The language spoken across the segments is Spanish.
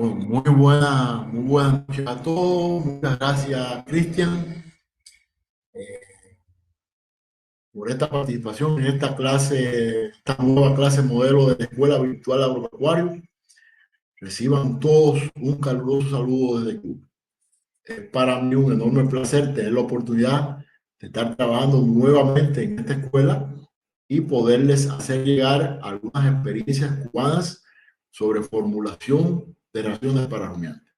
Bueno, muy buena noche a todos. Muchas gracias, Cristian, por esta participación en esta clase, esta nueva clase modelo de la Escuela Virtual Agropecuario. Reciban todos un caluroso saludo desde Cuba. Es para mí un enorme placer tener la oportunidad de estar trabajando nuevamente en esta escuela y poderles hacer llegar algunas experiencias cubanas sobre formulación de raciones para rumiantes.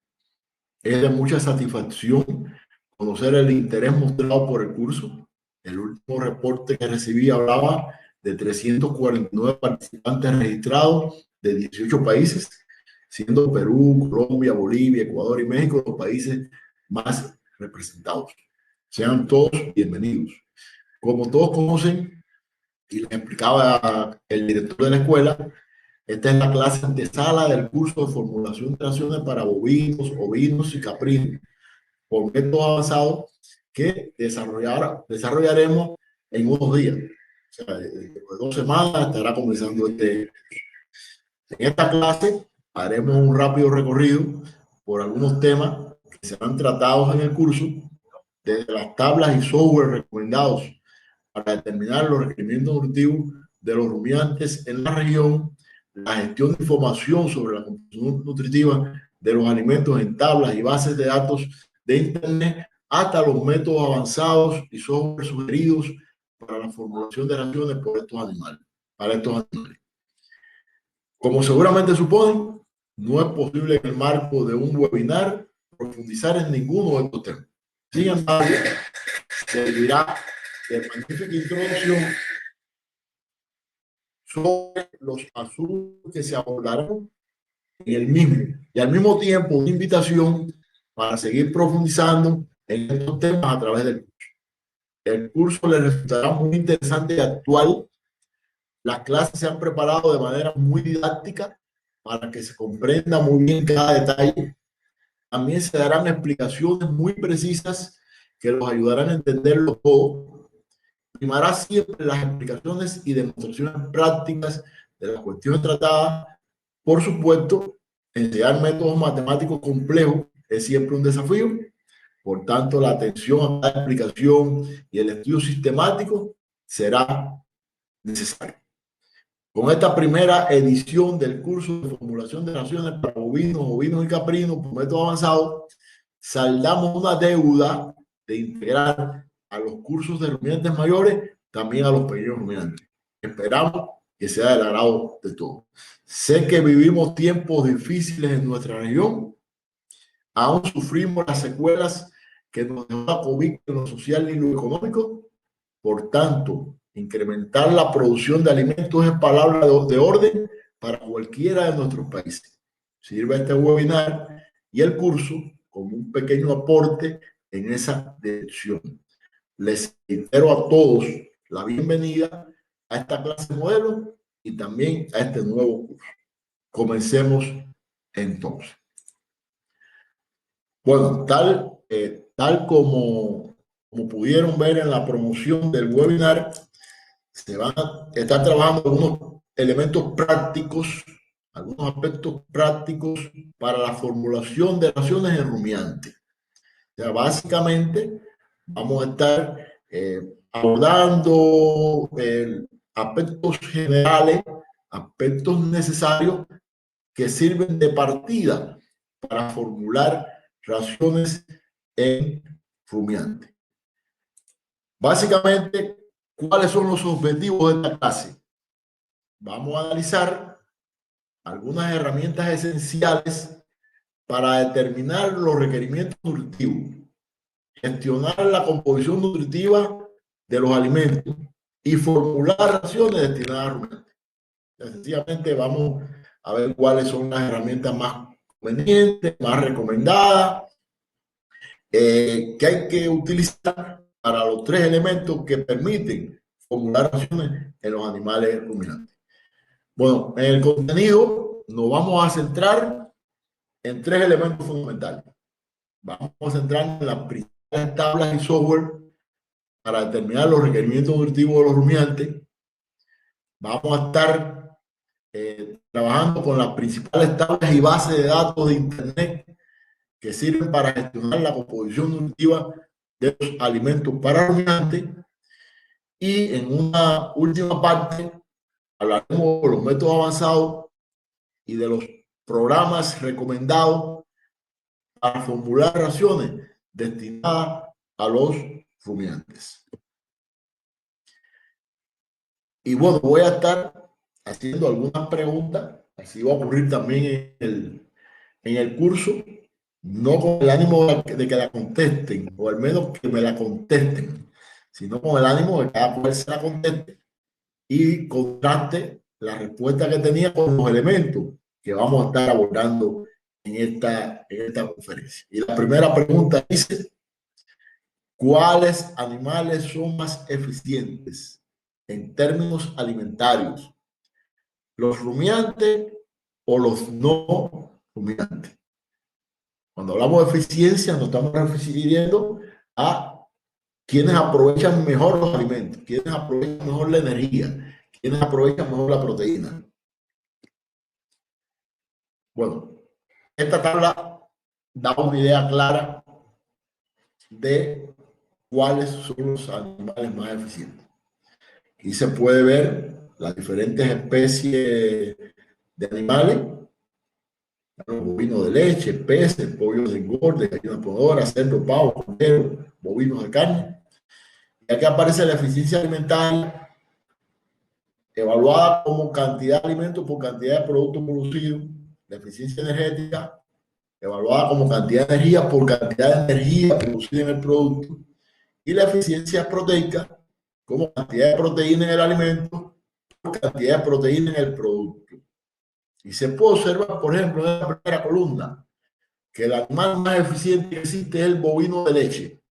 Es de mucha satisfacción conocer el interés mostrado por el curso. El último reporte que recibí hablaba de 349 participantes registrados de 18 países, siendo Perú, Colombia, Bolivia, Ecuador y México los países más representados. Sean todos bienvenidos. Como todos conocen, y les explicaba el director de la escuela, esta es la clase antesala del curso de formulación de raciones para bovinos, ovinos y caprinos por métodos avanzados que desarrollaremos en unos días. O sea, después de 2 semanas estará comenzando En esta clase haremos un rápido recorrido por algunos temas que serán tratados en el curso, desde las tablas y software recomendados para determinar los requerimientos nutritivos de los rumiantes en la región, la gestión de información sobre la composición nutritiva de los alimentos en tablas y bases de datos de Internet, hasta los métodos avanzados y software sugeridos para la formulación de raciones por estos animales, para estos animales. Como seguramente suponen, no es posible en el marco de un webinar profundizar en ninguno de estos temas. Sin embargo, servirá de magnífica introducción sobre los asuntos que se abordarán en el mismo y al mismo tiempo una invitación para seguir profundizando en estos temas a través del curso. El curso le resultará muy interesante y actual. Las clases se han preparado de manera muy didáctica para que se comprenda muy bien cada detalle. También se darán explicaciones muy precisas que los ayudarán a entenderlo todo. Primará siempre las explicaciones y demostraciones prácticas de las cuestiones tratadas. Por supuesto, enseñar métodos matemáticos complejos es siempre un desafío. Por tanto, la atención a cada explicación y el estudio sistemático será necesario. Con esta primera edición del curso de formulación de raciones para bovinos, ovinos y caprinos por método avanzado, saldamos una deuda de integrar a los cursos de rumiantes mayores también a los pequeños rumiantes. Esperamos que sea del agrado de todos. Sé que vivimos tiempos difíciles en nuestra región. Aún sufrimos las secuelas que nos dejó la COVID en lo social y lo económico. Por tanto, incrementar la producción de alimentos es palabra de orden para cualquiera de nuestros países. Sirve este webinar y el curso como un pequeño aporte en esa dirección. Les reitero a todos la bienvenida a esta clase modelo y también a este nuevo curso. Comencemos entonces. Bueno, tal como pudieron ver en la promoción del webinar, se van a estar trabajando algunos elementos prácticos, algunos aspectos prácticos para la formulación de raciones en rumiante. O sea, básicamente vamos a estar abordando aspectos generales, aspectos necesarios que sirven de partida para formular raciones en rumiante. Básicamente, ¿cuáles son los objetivos de esta clase? Vamos a analizar algunas herramientas esenciales para determinar los requerimientos nutritivos, gestionar la composición nutritiva de los alimentos y formular raciones destinadas a rumiantes. Sencillamente vamos a ver cuáles son las herramientas más convenientes, más recomendadas, que hay que utilizar para los 3 elementos que permiten formular raciones en los animales ruminantes. Bueno, en el contenido nos vamos a centrar en 3 elementos fundamentales. Vamos a centrar en las principales tablas y software para determinar los requerimientos nutritivos de los rumiantes. Vamos a estar trabajando con las principales tablas y bases de datos de Internet que sirven para gestionar la composición nutritiva de los alimentos para rumiantes. Y en una última parte hablaremos de los métodos avanzados y de los programas recomendados para formular raciones destinadas a los rumiantes. Y bueno, voy a estar haciendo algunas preguntas, así va a ocurrir también en el curso, no con el ánimo de que la contesten, o al menos que me la contesten, sino con el ánimo de que cada cual se la conteste y contraste la respuesta que tenía con los elementos que vamos a estar abordando en esta conferencia. Y la primera pregunta dice: ¿cuáles animales son más eficientes en términos alimentarios? ¿Los rumiantes o los no rumiantes? Cuando hablamos de eficiencia, nos estamos refiriendo a quienes aprovechan mejor los alimentos, quienes aprovechan mejor la energía, quienes aprovechan mejor la proteína. Bueno, esta tabla da una idea clara de cuáles son los animales más eficientes. Aquí se puede ver las diferentes especies de animales: bovinos de leche, peces, pollos de engorde, gallinas ponedoras, cerdo, pavo, cordero, bovinos de carne. Y aquí aparece la eficiencia alimentaria evaluada como cantidad de alimentos por cantidad de productos producidos, la eficiencia energética evaluada como cantidad de energía por cantidad de energía producida en el producto, y la eficiencia proteica como cantidad de proteína en el alimento por cantidad de proteína en el producto. Y se puede observar, por ejemplo, en la primera columna, que el animal más eficiente que existe es el bovino de leche.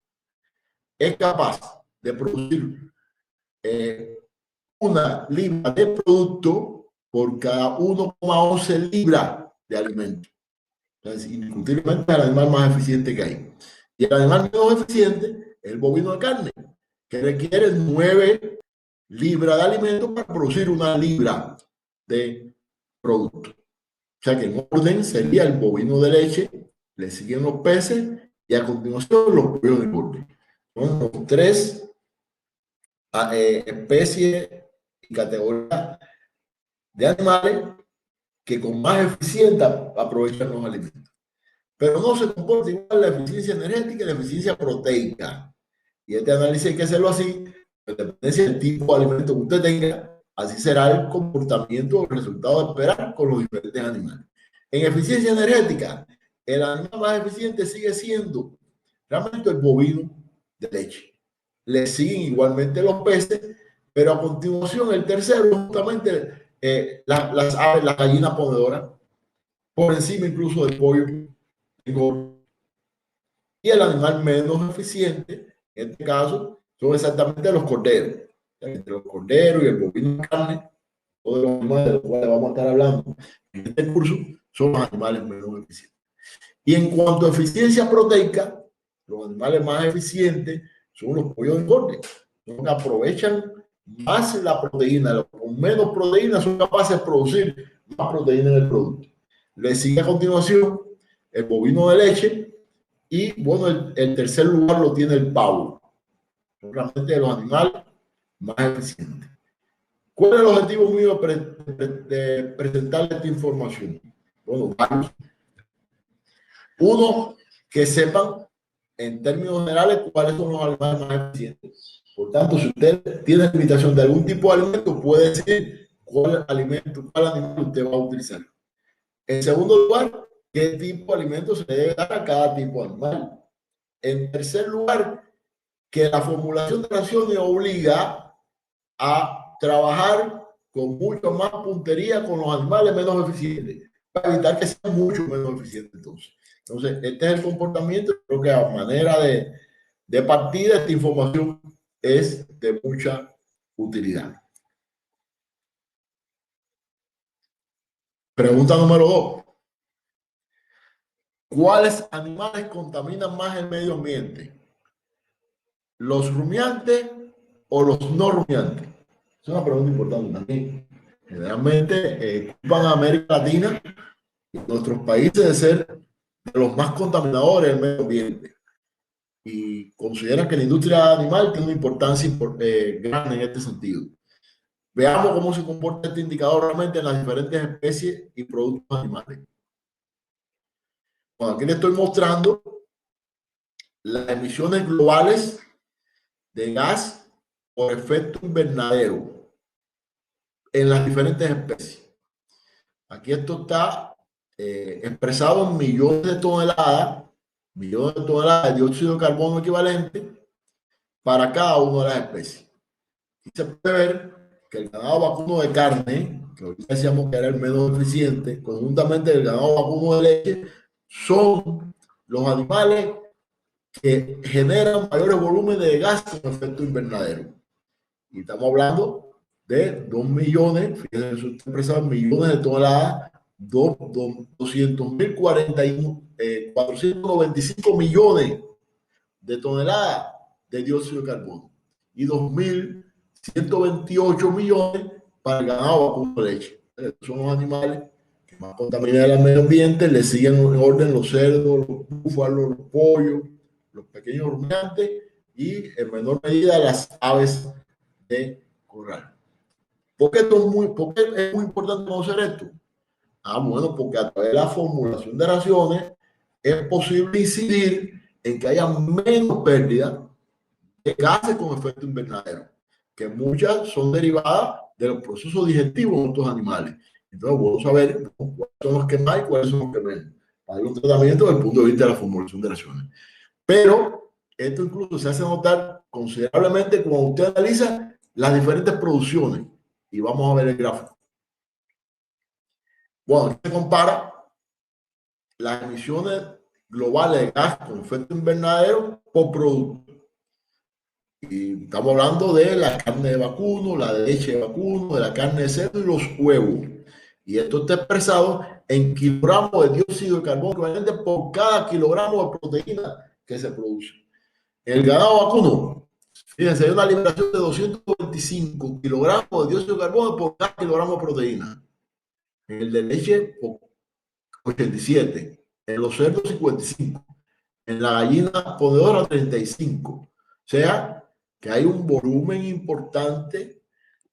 Es capaz de producir una libra de producto por cada 1,11 libras de alimento. Entonces, indiscutiblemente es el animal más eficiente que hay. Y el animal menos eficiente es el bovino de carne, que requiere 9 libras de alimento para producir 1 libra de producto. O sea que en orden sería el bovino de leche, le siguen los peces y a continuación los pollos de engorde. Son los 3 especies y categorías de animales que con más eficiencia aprovechan los alimentos. Pero no se comporta igual la eficiencia energética y la eficiencia proteica. Y este análisis hay que hacerlo así, en dependencia del tipo de alimento que usted tenga, así será el comportamiento o el resultado de esperar con los diferentes animales. En eficiencia energética, el animal más eficiente sigue siendo realmente el bovino de leche. Le siguen igualmente los peces, pero a continuación el tercero, justamente las aves, las gallinas ponedoras, por encima incluso del pollo. Y el animal menos eficiente, en este caso, son exactamente los corderos. Entre los corderos y el bovino de carne, todos los animales de los cuales vamos a estar hablando en este curso, son los animales menos eficientes. Y en cuanto a eficiencia proteica, los animales más eficientes son los pollos de engorde, los que aprovechan más la proteína, con menos proteína son capaces de producir más proteína en el producto. Le sigue a continuación el bovino de leche y, bueno, el tercer lugar lo tiene el pavo, realmente de los animales más eficientes. ¿Cuál es el objetivo mío de presentar esta información? Bueno, varios. Uno, que sepan en términos generales cuáles son los animales más eficientes. Por tanto, si usted tiene limitación de algún tipo de alimento, puede decir cuál alimento, cuál animal usted va a utilizar. En segundo lugar, qué tipo de alimento se le debe dar a cada tipo de animal. En tercer lugar, que la formulación de raciones obliga a trabajar con mucho más puntería con los animales menos eficientes, para evitar que sean mucho menos eficientes. Entonces, este es el comportamiento. Creo que a manera de partida, esta información es de mucha utilidad. Pregunta número 2. ¿Cuáles animales contaminan más el medio ambiente? ¿Los rumiantes o los no rumiantes? Es una pregunta importante también. Generalmente culpan a América Latina y nuestros países de ser de los más contaminadores del medio ambiente y consideran que la industria animal tiene una importancia grande en este sentido. Veamos cómo se comporta este indicador realmente en las diferentes especies y productos animales. Bueno, aquí les estoy mostrando las emisiones globales de gas por efecto invernadero en las diferentes especies. Aquí esto está expresado en millones de toneladas de dióxido de carbono equivalente para cada una de las especies. Y se puede ver que el ganado vacuno de carne, que hoy decíamos que era el menos eficiente, conjuntamente el ganado vacuno de leche, son los animales que generan mayores volúmenes de gas con efecto invernadero. Y estamos hablando de 2 millones, fíjense, eso está expresado en millones de toneladas, 495 millones de toneladas de dióxido de carbono y 2.128 millones para el ganado vacuno de leche. Son los animales que más contaminan el medio ambiente, le siguen en orden los cerdos, los búfalos, los pollos, los pequeños rumiantes y en menor medida las aves de corral. ¿Por qué es muy importante conocer esto? Bueno, porque a través de la formulación de raciones es posible incidir en que haya menos pérdida de gases con efecto invernadero, que muchas son derivadas de los procesos digestivos de estos animales. Entonces, vamos a ver cuáles son los que más y cuáles son los que menos, para dar un tratamiento desde el punto de vista de la formulación de raciones. Pero esto incluso se hace notar considerablemente cuando usted analiza las diferentes producciones. Y vamos a ver el gráfico. Bueno, aquí se compara las emisiones globales de gas con efecto invernadero por producto. Y estamos hablando de la carne de vacuno, la de leche de vacuno, de la carne de cerdo y los huevos. Y esto está expresado en kilogramos de dióxido de carbono equivalente por cada kilogramo de proteína que se produce. El ganado vacuno, fíjense, hay una liberación de 225 kilogramos de dióxido de carbono por cada kilogramo de proteína. En el de leche, 87. En los cerdos, 55. En la gallina ponedora, 35. O sea, que hay un volumen importante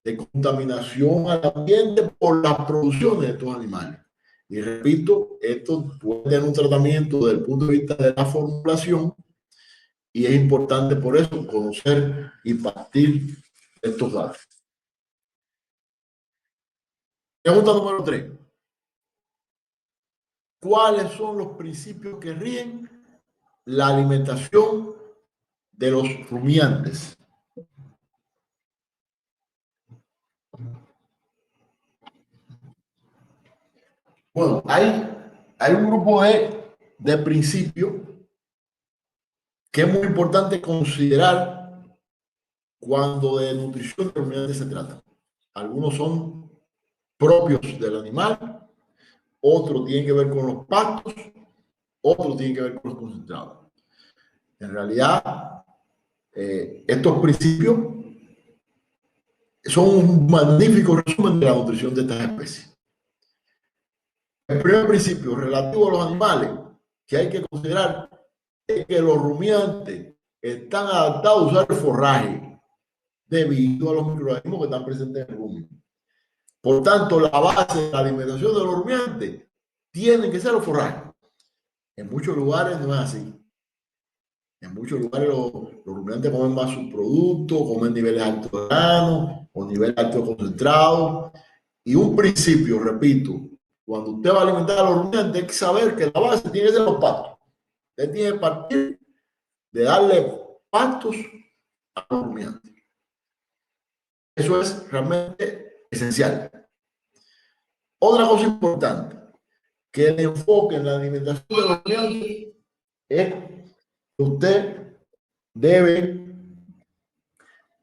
de contaminación al ambiente por las producciones de estos animales. Y repito, esto puede tener un tratamiento desde el punto de vista de la formulación y es importante por eso conocer y partir estos datos. Pregunta número 3. ¿Cuáles son los principios que rigen la alimentación de los rumiantes? Bueno, hay un grupo de principios que es muy importante considerar cuando de nutrición de rumiantes se trata. Algunos son propios del animal, otros tienen que ver con los pastos, otros tienen que ver con los concentrados. En realidad, estos principios son un magnífico resumen de la nutrición de estas especies. El primer principio relativo a los animales que hay que considerar es que los rumiantes están adaptados a usar el forraje debido a los microorganismos que están presentes en el rumen. Por tanto, la base de la alimentación de los rumiantes tienen que ser los forrajes. En muchos lugares no es así. En muchos lugares los rumiantes comen más subproductos, comen niveles altos de grano o niveles altos de concentrado. Y un principio, repito, cuando usted va a alimentar a los rumiantes, hay que saber que la base tiene que ser los pastos. Usted tiene que partir de darle pastos a los rumiantes. Eso es realmente esencial. Otra cosa importante, que el enfoque en la alimentación de los rumiantes es que usted debe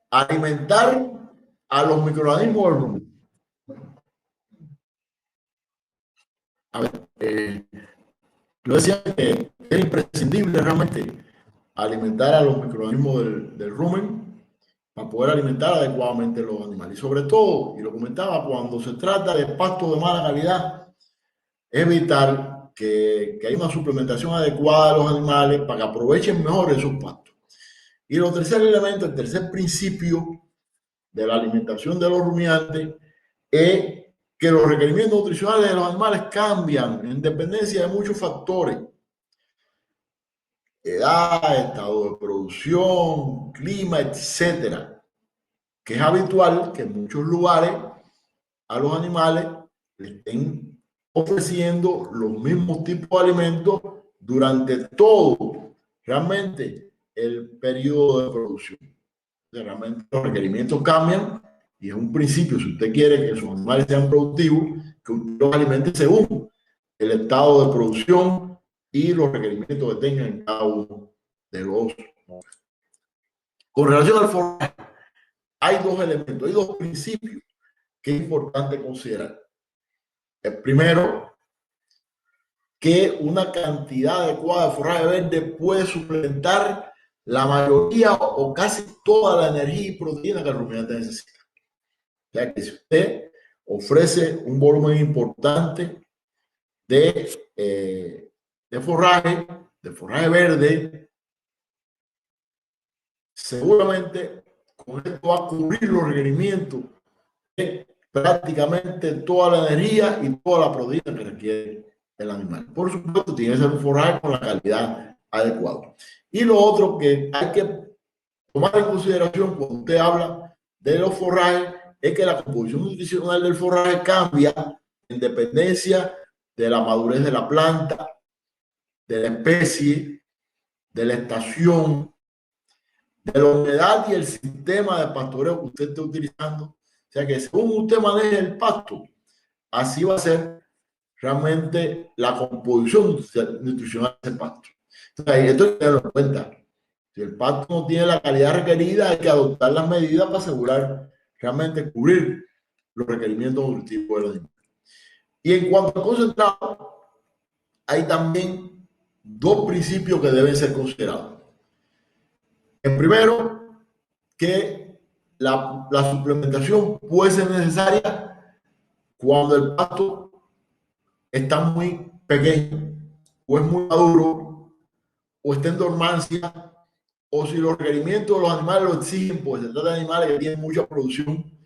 alimentar a los microorganismos del rumen. A ver, yo decía que es imprescindible realmente alimentar a los microorganismos del rumen para poder alimentar adecuadamente los animales. Y sobre todo, y lo comentaba, cuando se trata de pasto de mala calidad, evitar que haya una suplementación adecuada de los animales para que aprovechen mejor esos pastos. Y el tercer elemento, el tercer principio de la alimentación de los rumiantes es que los requerimientos nutricionales de los animales cambian en dependencia de muchos factores: edad, estado de producción, clima, etcétera, que es habitual que en muchos lugares a los animales le estén ofreciendo los mismos tipos de alimentos durante todo realmente el periodo de producción. Realmente los requerimientos cambian y es un principio: si usted quiere que sus animales sean productivos, que usted los alimente según el estado de producción y los requerimientos que tengan en cada uno de los momentos. Con relación al forraje, hay dos elementos, hay dos principios que es importante considerar. El primero, que una cantidad adecuada de forraje verde puede suplementar la mayoría o casi toda la energía y proteína que el rumiante necesita. O sea que si usted ofrece un volumen importante de forraje verde, seguramente con esto va a cubrir los requerimientos de prácticamente toda la energía y toda la proteína que requiere el animal. Por supuesto, tiene que ser un forraje con la calidad adecuada. Y lo otro que hay que tomar en consideración cuando usted habla de los forrajes es que la composición nutricional del forraje cambia en dependencia de la madurez de la planta, de la especie, de la estación, de la humedad y el sistema de pastoreo que usted esté utilizando. O sea que según usted maneje el pasto, así va a ser realmente la composición nutricional del pasto. Entonces, esto hay que tenerlo en cuenta. Si el pasto no tiene la calidad requerida, hay que adoptar las medidas para asegurar realmente cubrir los requerimientos nutritivos de los animales. Y en cuanto al concentrado, hay también dos principios que deben ser considerados. El primero, que la suplementación puede ser necesaria cuando el pasto está muy pequeño o es muy maduro o está en dormancia, o si los requerimientos de los animales lo exigen, pues se trata de animales que tienen mucha producción.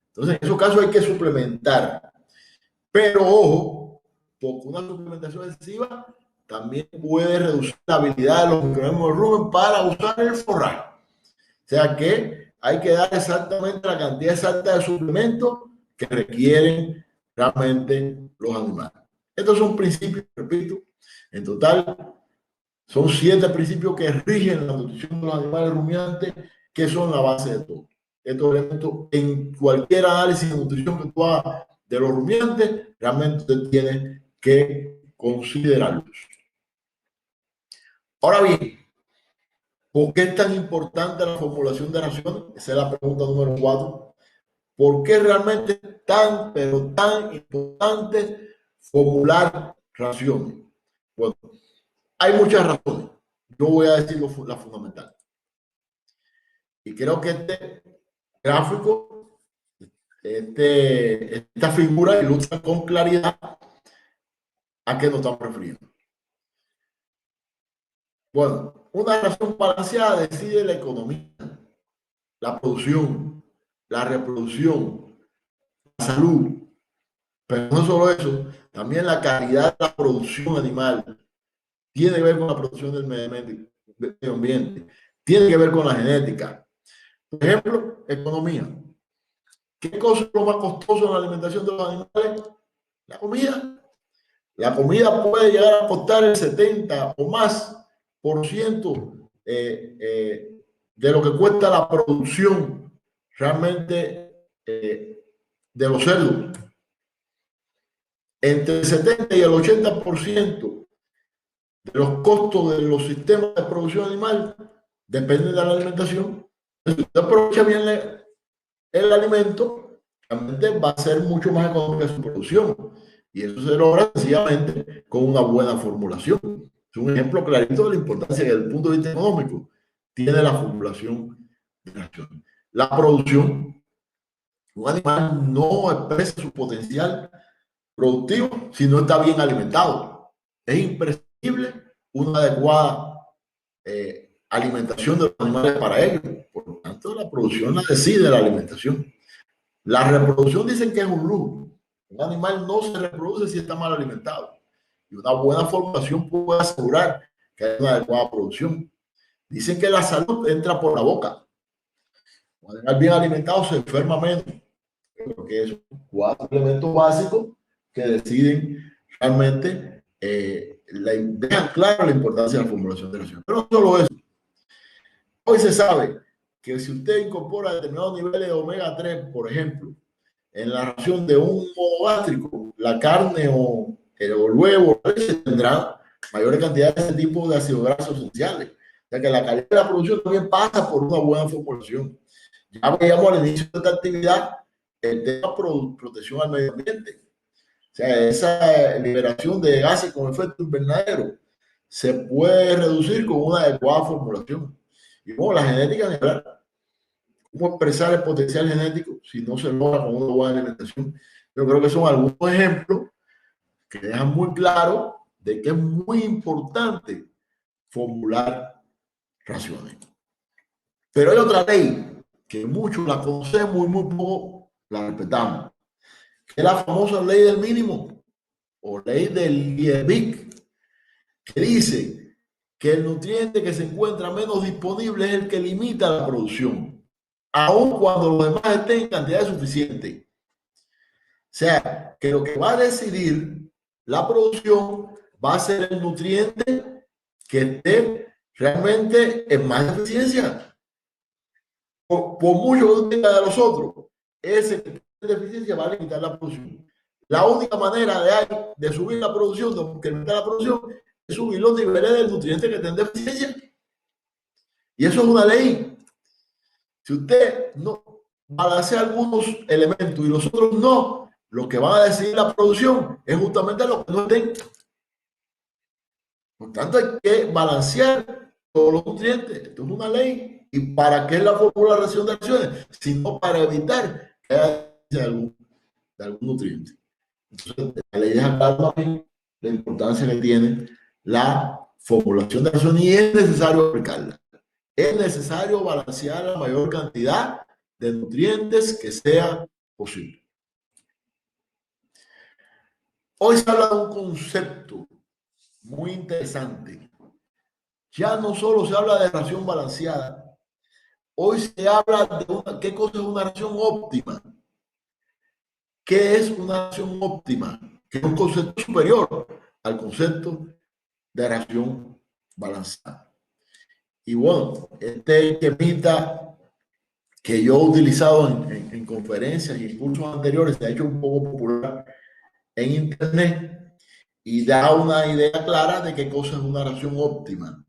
Entonces, en esos casos hay que suplementar. Pero ojo, porque una suplementación excesiva también puede reducir la habilidad de los microorganismos del rumen para usar el forraje. O sea que hay que dar exactamente la cantidad exacta de suplementos que requieren realmente los animales. Estos son principios, repito, en total son 7 principios que rigen la nutrición de los animales rumiantes, que son la base de todo. Estos elementos, en cualquier análisis de nutrición que tú hagas de los rumiantes, realmente usted tiene que considerarlos. Ahora bien, ¿por qué es tan importante la formulación de raciones? Esa es la pregunta número 4. ¿Por qué realmente es tan, pero tan importante formular raciones? Bueno, hay muchas razones. Yo voy a decir la fundamental. Y creo que este gráfico, esta figura ilustra con claridad a qué nos estamos refiriendo. Bueno, una razón balanceada decide la economía, la producción, la reproducción, la salud. Pero no solo eso, también la calidad de la producción animal tiene que ver con la producción del medio ambiente, tiene que ver con la genética. Por ejemplo, economía. ¿Qué cosa es lo más costoso en la alimentación de los animales? La comida. La comida puede llegar a costar el 70 o más por ciento de lo que cuesta la producción realmente de los cerdos. Entre el 70 y el 80% de los costos de los sistemas de producción animal dependen de la alimentación. Si usted aprovecha bien el alimento, realmente va a ser mucho más económica su producción. Y eso se logra sencillamente con una buena formulación. Es un ejemplo clarito de la importancia que desde el punto de vista económico tiene la formulación de raciones. la producción. Un animal no expresa su potencial productivo si no está bien alimentado. Es imprescindible una adecuada alimentación de los animales para ellos. Por lo tanto, la producción la decide la alimentación. La reproducción dicen que es un lujo. Un animal no se reproduce si está mal alimentado. Y una buena formulación puede asegurar que hay una adecuada producción. Dicen que la salud entra por la boca. Un animal bien alimentado se enferma menos. Porque son 4 elementos básicos que deciden realmente, dejan claro la importancia de la formulación de ración. Pero no solo eso. Hoy se sabe que si usted incorpora determinados niveles de omega 3, por ejemplo, en la ración de un monogástrico, la carne o el huevo tendrá mayores cantidades de ese tipo de ácidos grasos esenciales. O sea que la calidad de la producción también pasa por una buena formulación. Ya veíamos al inicio de esta actividad el tema protección al medio ambiente. O sea, esa liberación de gases con efecto invernadero se puede reducir con una adecuada formulación. Y bueno, la genética, ¿cómo expresar el potencial genético si no se logra con una buena alimentación? Yo creo que son algunos ejemplos que dejan muy claro de que es muy importante formular raciones. Pero hay otra ley que muchos la conocemos y muy poco la respetamos, que es la famosa ley del mínimo o ley del Liebig, que dice que el nutriente que se encuentra menos disponible es el que limita la producción, aun cuando los demás estén en cantidad suficiente. O sea, que lo que va a decidir la producción va a ser el nutriente que esté realmente en más eficiencia. Por mucho que tenga de los otros, ese que tiene deficiencia va a limitar la producción. La única manera de subir la producción, de incrementar la producción, es subir los niveles del nutriente que tiene deficiencia. Y eso es una ley. Si usted no balancea algunos elementos y los otros no, lo que van a decidir la producción es justamente lo que no estén. Por tanto, hay que balancear todos los nutrientes. Esto es una ley. ¿Y para qué es la formulación de acciones? Sino para evitar que haya de algún nutriente. Entonces, la ley deja claro la importancia que tiene la formulación de acciones y es necesario aplicarla. Es necesario balancear la mayor cantidad de nutrientes que sea posible. Hoy se habla de un concepto muy interesante. Ya no solo se habla de ración balanceada, hoy se habla de qué cosa es una ración óptima. ¿Qué es una ración óptima? Que es un concepto superior al concepto de ración balanceada. Y bueno, este esquemita que yo he utilizado en conferencias y en cursos anteriores se ha hecho un poco popular en internet y da una idea clara de qué cosa es una ración óptima.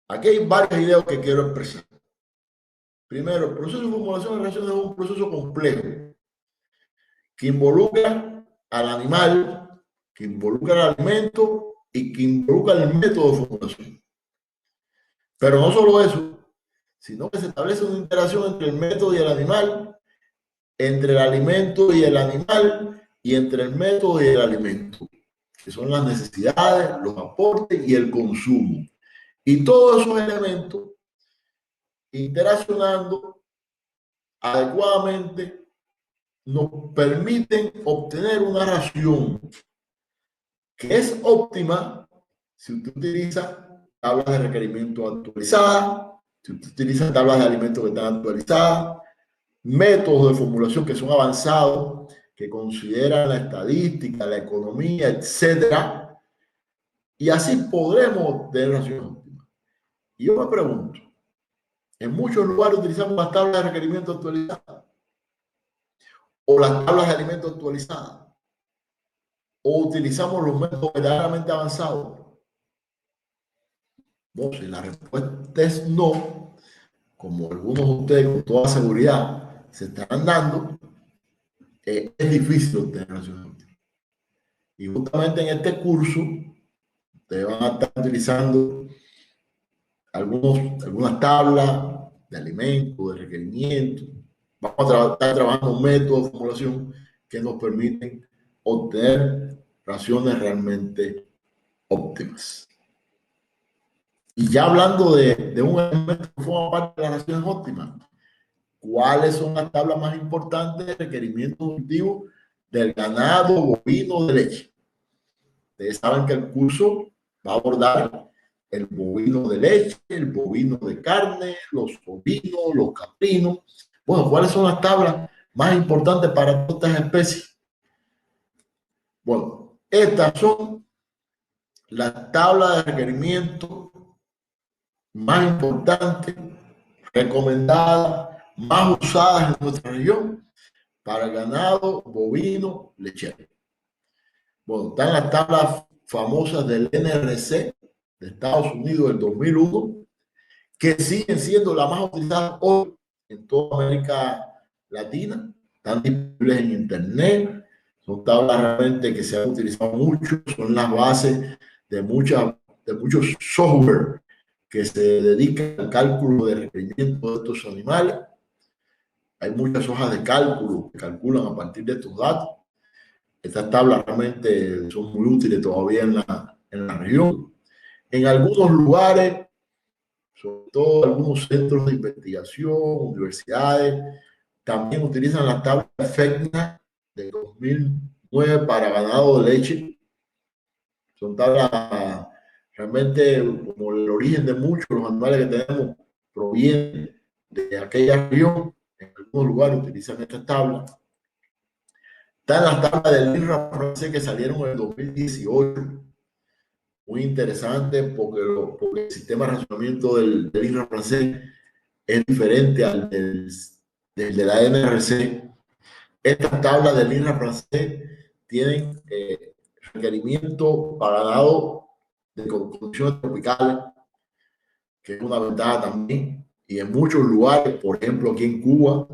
Aquí hay varias ideas que quiero expresar. Primero, el proceso de formulación de raciones es un proceso complejo que involucra al animal, que involucra al alimento y que involucra el método de formulación. Pero no solo eso, sino que se establece una interacción entre el método y el animal, entre el alimento y el animal, y entre el método y el alimento, que son las necesidades, los aportes y el consumo. Y todos esos elementos interaccionando adecuadamente nos permiten obtener una ración que es óptima si usted utiliza tablas de requerimiento actualizadas, si usted utiliza tablas de alimentos que están actualizadas, métodos de formulación que son avanzados, que consideran la estadística, la economía, etcétera, y así podremos obtener raciones óptimas. Y yo me pregunto, en muchos lugares utilizamos las tablas de requerimiento actualizadas o las tablas de alimentos actualizadas o utilizamos los métodos verdaderamente avanzados. No, si la respuesta es no, como algunos de ustedes con toda seguridad se estarán dando, es difícil obtener raciones óptimas. Y justamente en este curso te van a estar utilizando algunas tablas, de alimentos, de requerimientos. Vamos a estar trabajando métodos de formulación que nos permiten obtener raciones realmente óptimas. Y ya hablando de un elemento que forma parte de las raciones óptimas, ¿cuáles son las tablas más importantes de requerimientos nutritivos del ganado bovino de leche? Ustedes saben que el curso va a abordar el bovino de leche, el bovino de carne, los ovinos, los caprinos. Bueno, ¿cuáles son las tablas más importantes para todas estas especies? Bueno, estas son las tablas de requerimiento más importantes, recomendadas, más usadas en nuestra región para el ganado bovino lechero. Bueno, están las tablas famosas del NRC de Estados Unidos del 2001, que siguen siendo las más utilizadas hoy en toda América Latina. Están disponibles en internet. Son tablas realmente que se han utilizado mucho. Son las bases de muchos software que se dedican al cálculo de requerimientos de estos animales. Hay muchas hojas de cálculo que calculan a partir de estos datos. Estas tablas realmente son muy útiles todavía en la región. En algunos lugares, sobre todo algunos centros de investigación, universidades, también utilizan las tablas FECNA de 2009 para ganado de leche. Son tablas realmente, como el origen de muchos de los animales que tenemos proviene de aquella región. En algunos lugares utilizan estas tablas. Están las tablas del INRA francés que salieron en el 2018. Muy interesante porque el sistema de razonamiento del INRA francés es diferente al del de la NRC. Estas tablas del INRA francés tienen requerimientos para ganado de condiciones tropicales, que es una ventaja también. Y en muchos lugares, por ejemplo aquí en Cuba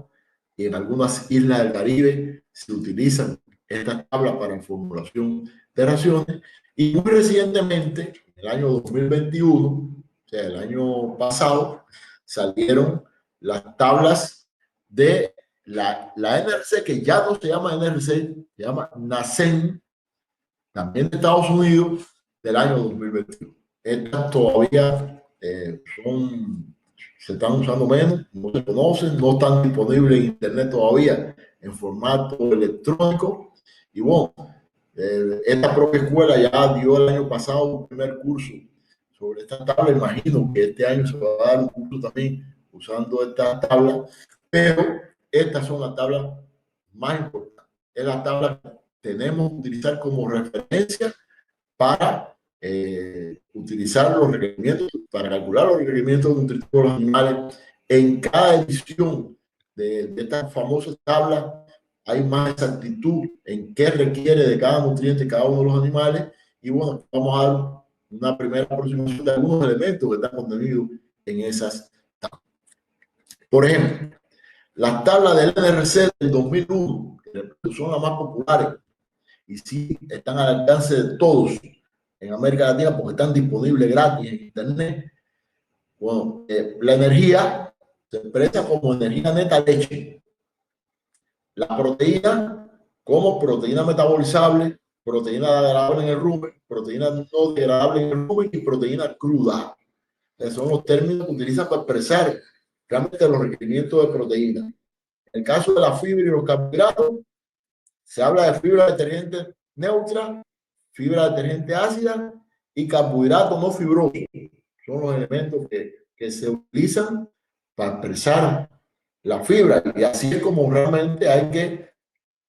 y en algunas islas del Caribe, se utilizan estas tablas para formulación de raciones. Y muy recientemente, en el año 2021, o sea, el año pasado, salieron las tablas de la NRC, que ya no se llama NRC, se llama NACEN, también de Estados Unidos, del año 2021. Estas todavía se están usando menos, no se conocen, no están disponibles en internet todavía en formato electrónico. Y bueno, esta propia escuela ya dio el año pasado un primer curso sobre esta tabla. Imagino que este año se va a dar un curso también usando esta tabla, pero estas son las tablas más importantes. Es la tabla que tenemos que utilizar como referencia para utilizar los requerimientos, para calcular los requerimientos nutritivos de los animales. En cada edición de estas famosas tablas hay más exactitud en qué requiere de cada nutriente cada uno de los animales. Y bueno, vamos a dar una primera aproximación de algunos elementos que están contenidos en esas tablas. Por ejemplo, las tablas del NRC del 2001, que son las más populares y sí están al alcance de todos en América Latina porque están disponibles gratis en internet. Bueno, la energía se expresa como energía neta leche. La proteína como proteína metabolizable, proteína degradable en el rumen, proteína no degradable en el rumen y proteína cruda. Esos son los términos que utilizan para expresar realmente los requerimientos de proteína. En el caso de la fibra y los carbohidratos, se habla de fibra detergente neutra, fibra detergente ácida y carbohidratos no fibrosos. Son los elementos que se utilizan para expresar la fibra. Y así es como realmente hay que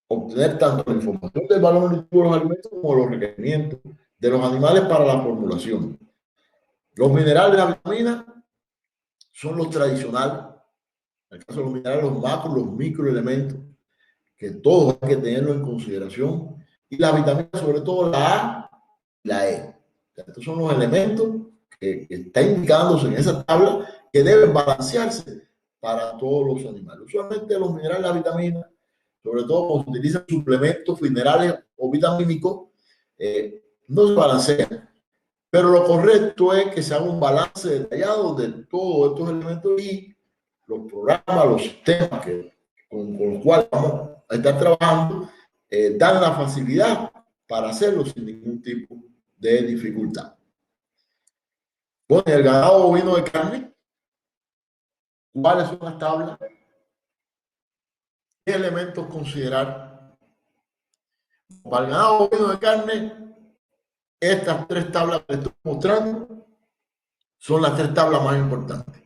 obtener tanto la información del valor nutritivo de los alimentos como los requerimientos de los animales para la formulación. Los minerales y las vitaminas son los tradicionales. En el caso de los minerales, los macro, los microelementos, que todos hay que tenerlo en consideración. Y las vitaminas, sobre todo la A y la E. Estos son los elementos que están indicándose en esa tabla que deben balancearse para todos los animales. Usualmente los minerales y las vitaminas, sobre todo cuando se utilizan suplementos minerales o vitamínicos, no se balancean. Pero lo correcto es que se haga un balance detallado de todos estos elementos y los programas, los sistemas con los cuales vamos a estar trabajando dan la facilidad para hacerlo sin ningún tipo de dificultad. Bueno, el ganado bovino de carne, ¿cuáles son las tablas? ¿Qué elementos considerar? Para el ganado bovino de carne, estas tres tablas que estoy mostrando son las tres tablas más importantes.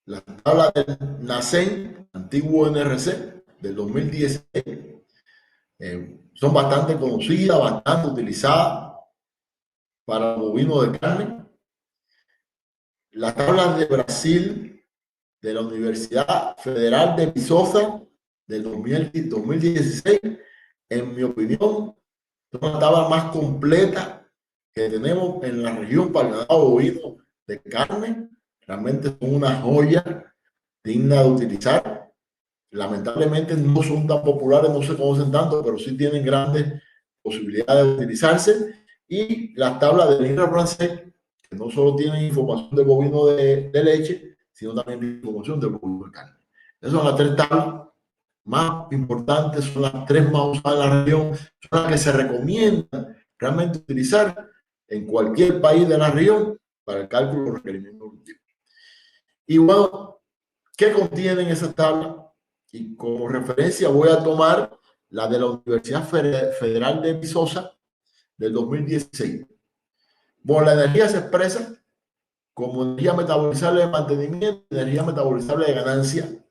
La tabla del NACEN, antiguo NRC, del 2016, son bastante conocidas, bastante utilizadas para el bovino de carne. Las tablas de Brasil, de la Universidad Federal de Viçosa, del 2016, en mi opinión, son las tablas más completas que tenemos en la región para el ganado bovino de carne. Realmente son una joya digna de utilizar. Lamentablemente no son tan populares, no se conocen tanto, pero sí tienen grandes posibilidades de utilizarse. Y las tablas del INRA francés, que no solo tienen información de bovino de leche, sino también información de bovino de carne. Esas son las tres tablas más importantes, son las tres más usadas en la región, son las que se recomiendan realmente utilizar en cualquier país de la región para el cálculo de los requerimientos productivos. Y bueno, ¿qué contienen esas tablas? Y como referencia voy a tomar la de la Universidad Federal de Viçosa del 2016. Bueno, la energía se expresa como energía metabolizable de mantenimiento, energía metabolizable de ganancia.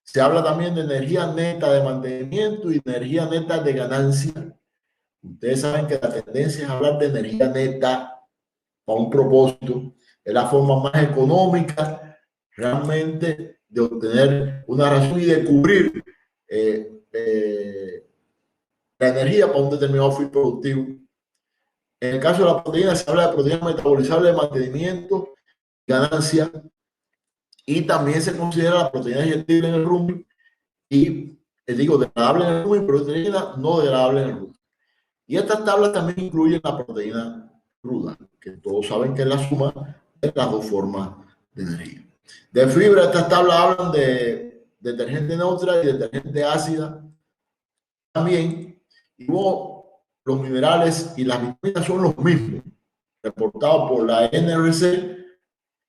Se habla también de energía neta de mantenimiento y energía neta de ganancia. Ustedes saben que la tendencia es hablar de energía neta para un propósito. Es la forma más económica realmente de obtener una razón y de cubrir la energía para un determinado fin productivo. En el caso de la proteína se habla de proteína metabolizable de mantenimiento, ganancia, y también se considera la proteína digestible en el rumen y, digo, degradable en el rumen, proteína no degradable en el rumen. Y estas tablas también incluyen la proteína cruda, que todos saben que es la suma de las dos formas de energía. De fibra, estas tablas hablan de detergente neutral y detergente ácida también. Y luego, los minerales y las vitaminas son los mismos, reportados por la NRC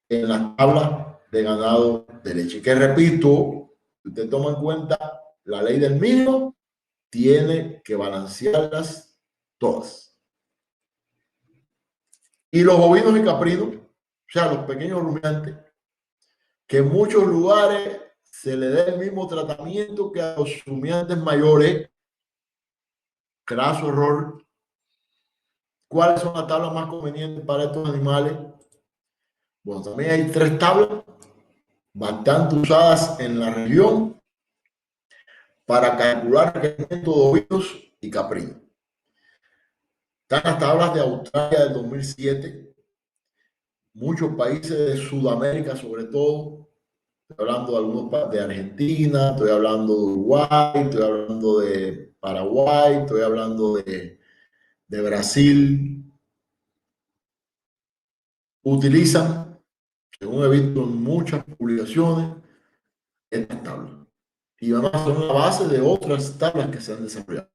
en las tablas de ganado de leche. Que repito, si usted toma en cuenta la ley del mínimo, tiene que balancearlas todas. Y los bovinos y caprinos, o sea, los pequeños rumiantes, que en muchos lugares se le da el mismo tratamiento que a los rumiantes mayores. Craso error. ¿Cuáles son las tablas más convenientes para estos animales? Bueno, también hay tres tablas bastante usadas en la región para calcular rendimiento de ovinos y caprinos. Están las tablas de Australia del 2007, muchos países de Sudamérica sobre todo. Estoy hablando de algunos de Argentina, estoy hablando de Uruguay, estoy hablando de Paraguay, estoy hablando de Brasil. Utilizan, según he visto en muchas publicaciones, estas tablas. Y además son la base de otras tablas que se han desarrollado.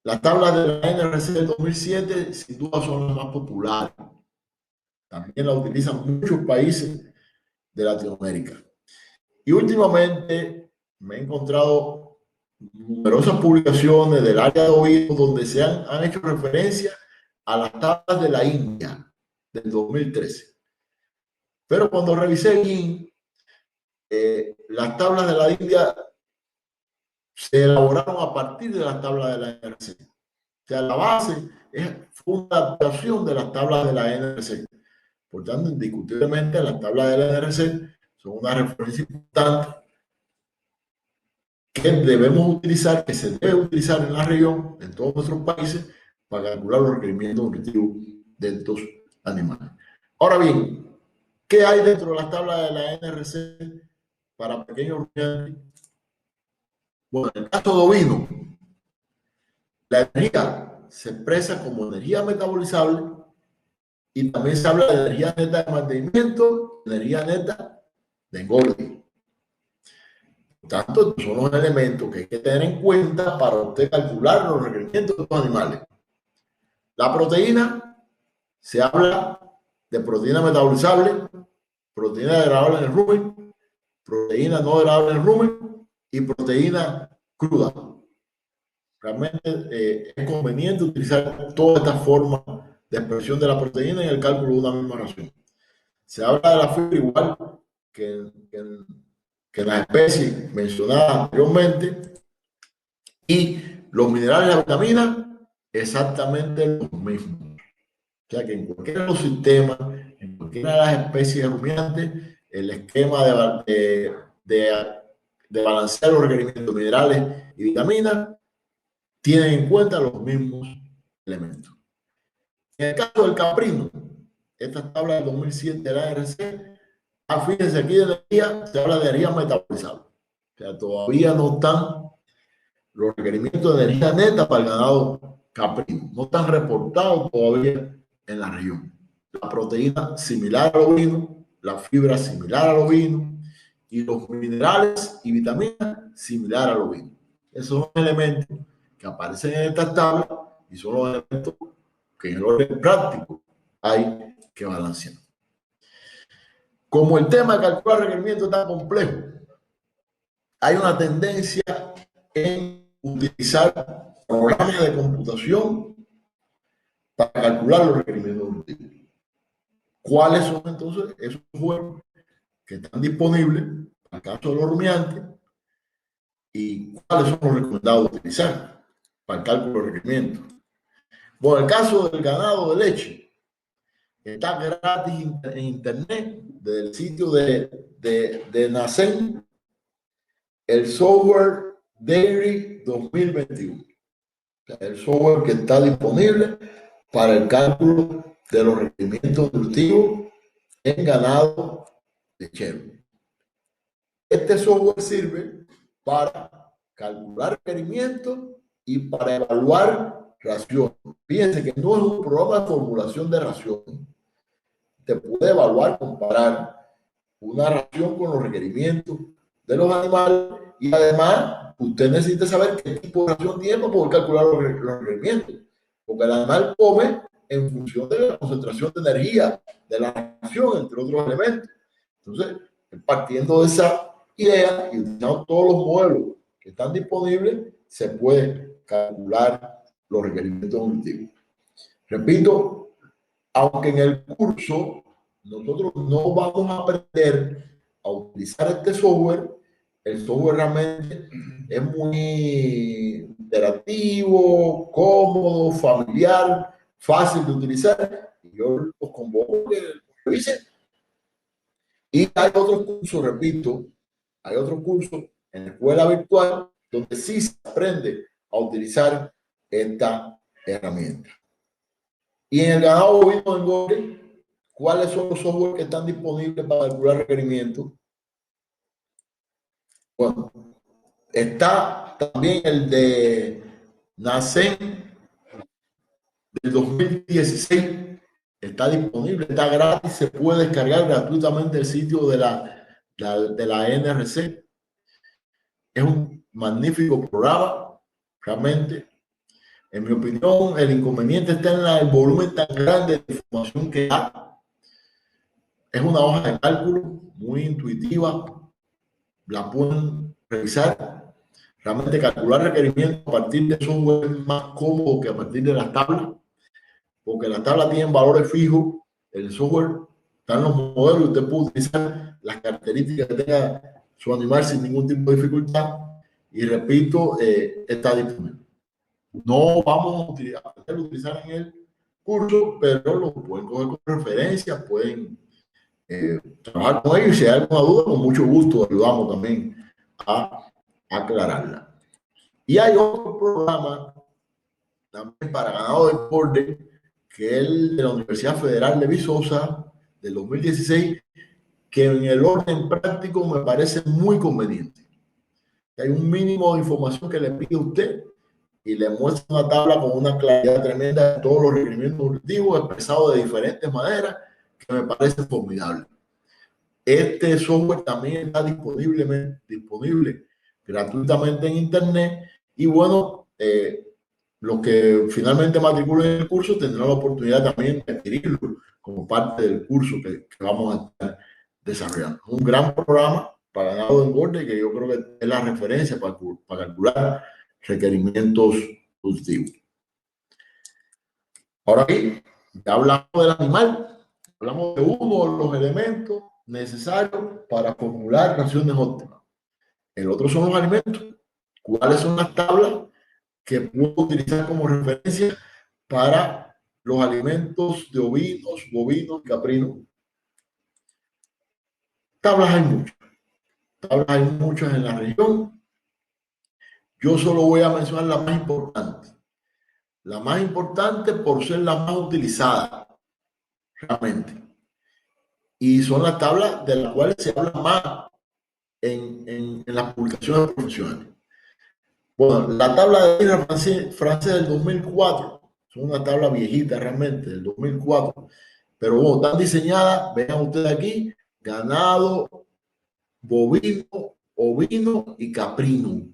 Las tablas de la NRC del 2007 sin duda son las más populares. También la utilizan muchos países de Latinoamérica. Y últimamente me he encontrado numerosas publicaciones del área de oídos donde se han hecho referencia a las tablas de la India del 2013. Pero cuando revisé bien, las tablas de la India se elaboraron a partir de las tablas de la NRC. O sea, la base fue una adaptación de las tablas de la NRC. Por tanto, indiscutiblemente, las tablas de la NRC son una referencia importante que debemos utilizar, que se debe utilizar en la región, en todos nuestros países, para calcular los requerimientos nutritivos de estos animales. Ahora bien, ¿qué hay dentro de las tablas de la NRC para pequeños rumiantes? Bueno, en el caso de ovino, la energía se expresa como energía metabolizable y también se habla de energía neta de mantenimiento, energía neta de engorde. Por tanto, estos son los elementos que hay que tener en cuenta para usted calcular los requerimientos de los animales. La proteína, se habla de proteína metabolizable, proteína degradable en el rumen, proteína no degradable en el rumen y proteína cruda. Realmente es conveniente utilizar todas estas formas de expresión de la proteína en el cálculo de una misma ración. Se habla de la fibra igual que en las especies mencionadas anteriormente, y los minerales y las vitaminas exactamente los mismos. O sea que en cualquiera de los sistemas, en cualquiera de las especies rumiantes, el esquema de balancear los requerimientos de minerales y vitaminas tienen en cuenta los mismos elementos. En el caso del caprino, esta tabla del 2007 de la ARC, fíjense aquí de energía, se habla de energía metabolizable. O sea, todavía no están los requerimientos de energía neta para el ganado caprino. No están reportados todavía en la región. La proteína similar al ovino, la fibra similar al ovino y los minerales y vitaminas similar al ovino. Esos son elementos que aparecen en esta tabla y son los elementos que en el orden práctico hay que balancear. Como el tema de calcular requerimientos es tan complejo, hay una tendencia en utilizar programas de computación para calcular los requerimientos nutritivos. ¿Cuáles son entonces esos juegos que están disponibles para el caso de los rumiantes y cuáles son los recomendados utilizar para el cálculo de requerimientos? Bueno, el caso del ganado de leche está gratis en internet, desde el sitio de NACEN, el software Dairy 2021. El software que está disponible para el cálculo de los requerimientos nutritivos en ganado lechero. Este software sirve para calcular requerimientos y para evaluar raciones. Fíjense que no es un programa de formulación de raciones. Te puede evaluar, comparar una ración con los requerimientos de los animales y además usted necesita saber qué tipo de ración tiene para poder calcular los requerimientos. Porque el animal come en función de la concentración de energía de la ración, entre otros elementos. Entonces, partiendo de esa idea y utilizando todos los modelos que están disponibles, se puede calcular los requerimientos nutritivos. Repito, aunque en el curso nosotros no vamos a aprender a utilizar este software, el software realmente es muy interactivo, cómodo, familiar, fácil de utilizar. Y yo los convoco que lo revisen. Y hay otros cursos, repito, hay otros cursos en la escuela virtual donde sí se aprende a utilizar esta herramienta. Y en el ganado bovino de engorde, ¿cuáles son los software que están disponibles para calcular requerimientos? Bueno, está también el de NACEN del 2016. Está disponible, está gratis, se puede descargar gratuitamente el sitio de la NRC. Es un magnífico programa, realmente. En mi opinión, el inconveniente está en el volumen tan grande de información que da. Es una hoja de cálculo muy intuitiva, la pueden revisar. Realmente calcular requerimientos a partir de software es más cómodo que a partir de las tablas, porque las tablas tienen valores fijos, el software están los modelos y usted puede utilizar las características que tenga su animal sin ningún tipo de dificultad. Y repito, está disponible. No vamos a utilizar en el curso, pero lo pueden coger como referencia, pueden trabajar con ellos y si hay alguna duda, con mucho gusto ayudamos también a aclararla. Y hay otro programa también para ganado de engorde, que es el de la Universidad Federal de Viçosa del 2016, que en el orden práctico me parece muy conveniente. Hay un mínimo de información que le pide a usted y le muestra una tabla con una claridad tremenda de todos los requerimientos nutritivos expresados de diferentes maneras, que me parece formidable. Este software también está disponible gratuitamente en internet y bueno, los que finalmente matriculen el curso tendrán la oportunidad también de adquirirlo como parte del curso que vamos a estar desarrollando. Un gran programa para ganado de engorde que yo creo que es la referencia para calcular requerimientos productivos. Ahora aquí, ya hablamos del animal, hablamos de uno de los elementos necesarios para formular raciones óptimas. El otro son los alimentos. ¿Cuáles son las tablas que puedo utilizar como referencia para los alimentos de ovinos, bovinos y caprinos? Tablas hay muchas en la región. Yo solo voy a mencionar la más importante. La más importante por ser la más utilizada realmente. Y son las tablas de las cuales se habla más en las publicaciones profesionales. Bueno, la tabla de IRA francés del 2004, es una tabla viejita realmente, del 2004, pero bueno, están diseñadas, vean ustedes aquí, ganado, bovino, ovino y caprino,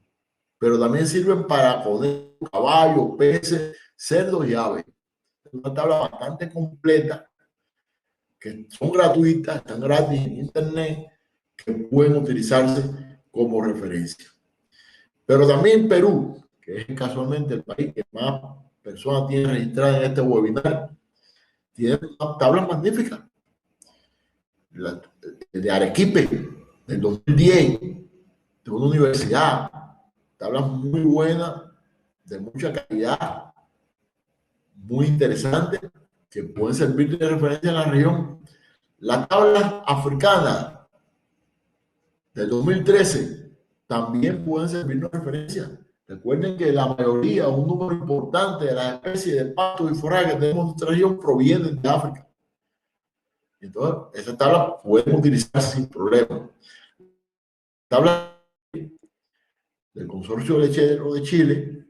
pero también sirven para poner caballos, peces, cerdos y aves. Es una tabla bastante completa, que son gratuitas, están gratis en internet, que pueden utilizarse como referencia. Pero también Perú, que es casualmente el país que más personas tienen registradas en este webinar, tiene una tabla magnífica. La, de Arequipe, del 2010, de una universidad. Tablas muy buenas, de mucha calidad, muy interesantes, que pueden servir de referencia en la región. La tabla africana del 2013 también pueden servir de referencia. Recuerden que la mayoría, un número importante de las especies de pasto y forraje que tenemos en nuestra región provienen de África. Entonces, esa tabla pueden utilizarse sin problema. Tabla del Consorcio Lechero de Chile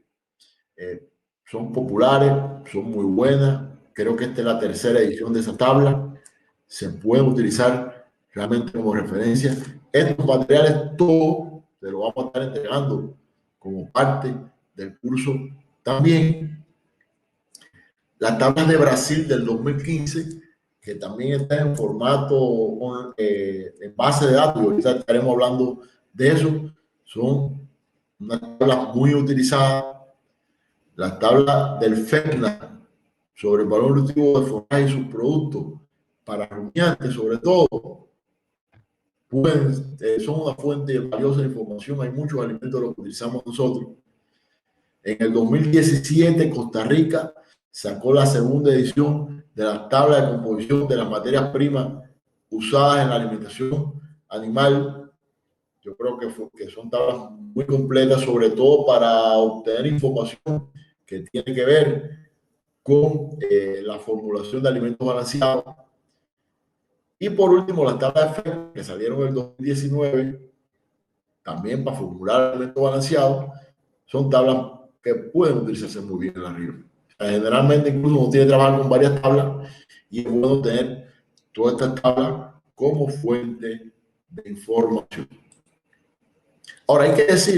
son populares, son muy buenas. Creo que esta es la tercera edición de esa tabla. Se pueden utilizar realmente como referencia. Estos materiales todos se los vamos a estar entregando como parte del curso también. Las tablas de Brasil del 2015, que también está en formato en base de datos, y ahorita estaremos hablando de eso, son unas tablas muy utilizadas. Las tablas del FECNA sobre el valor nutritivo de forraje y sus productos para rumiantes, sobre todo, son una fuente valiosa de información. Hay muchos alimentos que los utilizamos nosotros. En el 2017, Costa Rica sacó la segunda edición de las tablas de composición de las materias primas usadas en la alimentación animal. Yo creo que son tablas muy completas, sobre todo para obtener información que tiene que ver con la formulación de alimentos balanceados. Y por último, las tablas de FED que salieron en el 2019, también para formular alimentos balanceados, son tablas que pueden utilizarse muy bien en la región. Generalmente, incluso uno tiene que trabajar con varias tablas y es bueno tener todas estas tablas como fuente de información. Ahora, hay que decir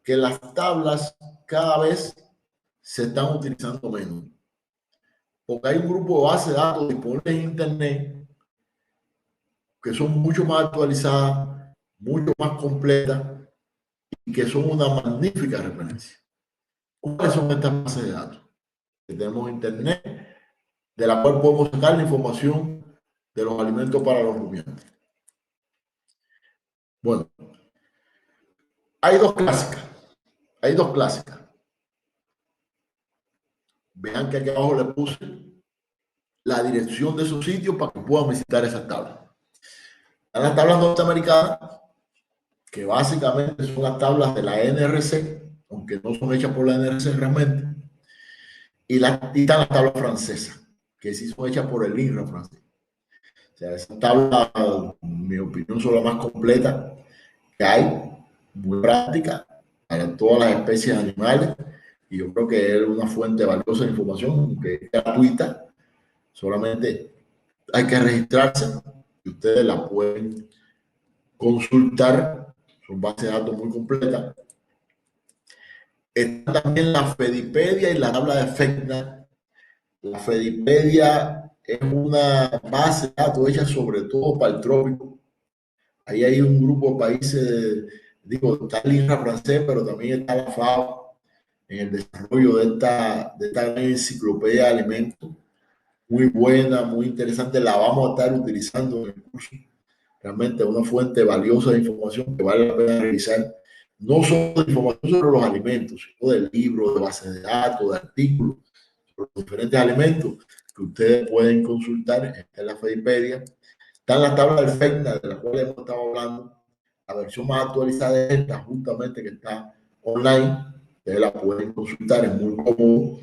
que las tablas cada vez se están utilizando menos, porque hay un grupo de bases de datos disponibles en internet que son mucho más actualizadas, mucho más completas y que son una magnífica referencia. ¿Cuáles son estas bases de datos? Que tenemos internet, de la cual podemos sacar la información de los alimentos para los rumiantes. Bueno, hay dos clásicas. Vean que aquí abajo le puse la dirección de esos sitios para que puedan visitar esas tablas. Están las tablas norteamericanas, que básicamente son las tablas de la NRC, aunque no son hechas por la NRC realmente, y están las tablas francesas, que sí son hechas por el INRA francés. O sea, esas tablas, en mi opinión, son las más completas que hay, muy prácticas para todas las especies animales, y yo creo que es una fuente valiosa de información que es gratuita, solamente hay que registrarse y ustedes la pueden consultar. Son bases de datos muy completas. Está también la Fedipedia y la tabla de FECNA. La Fedipedia es una base de datos hecha sobre todo para el trópico. Ahí hay un grupo de países, digo, está el INRA francés, pero también está la FAO en el desarrollo de esta gran enciclopedia de alimentos. Muy buena, muy interesante. La vamos a estar utilizando en el curso. Realmente una fuente valiosa de información que vale la pena revisar. No solo de información sobre los alimentos, sino de libros, de bases de datos, de artículos sobre los diferentes alimentos que ustedes pueden consultar. Está en la Fedipedia. Está en la tabla del FECNA, de la cual hemos estado hablando. La versión más actualizada de esta, justamente, que está online. Ustedes la pueden consultar, es muy cómodo.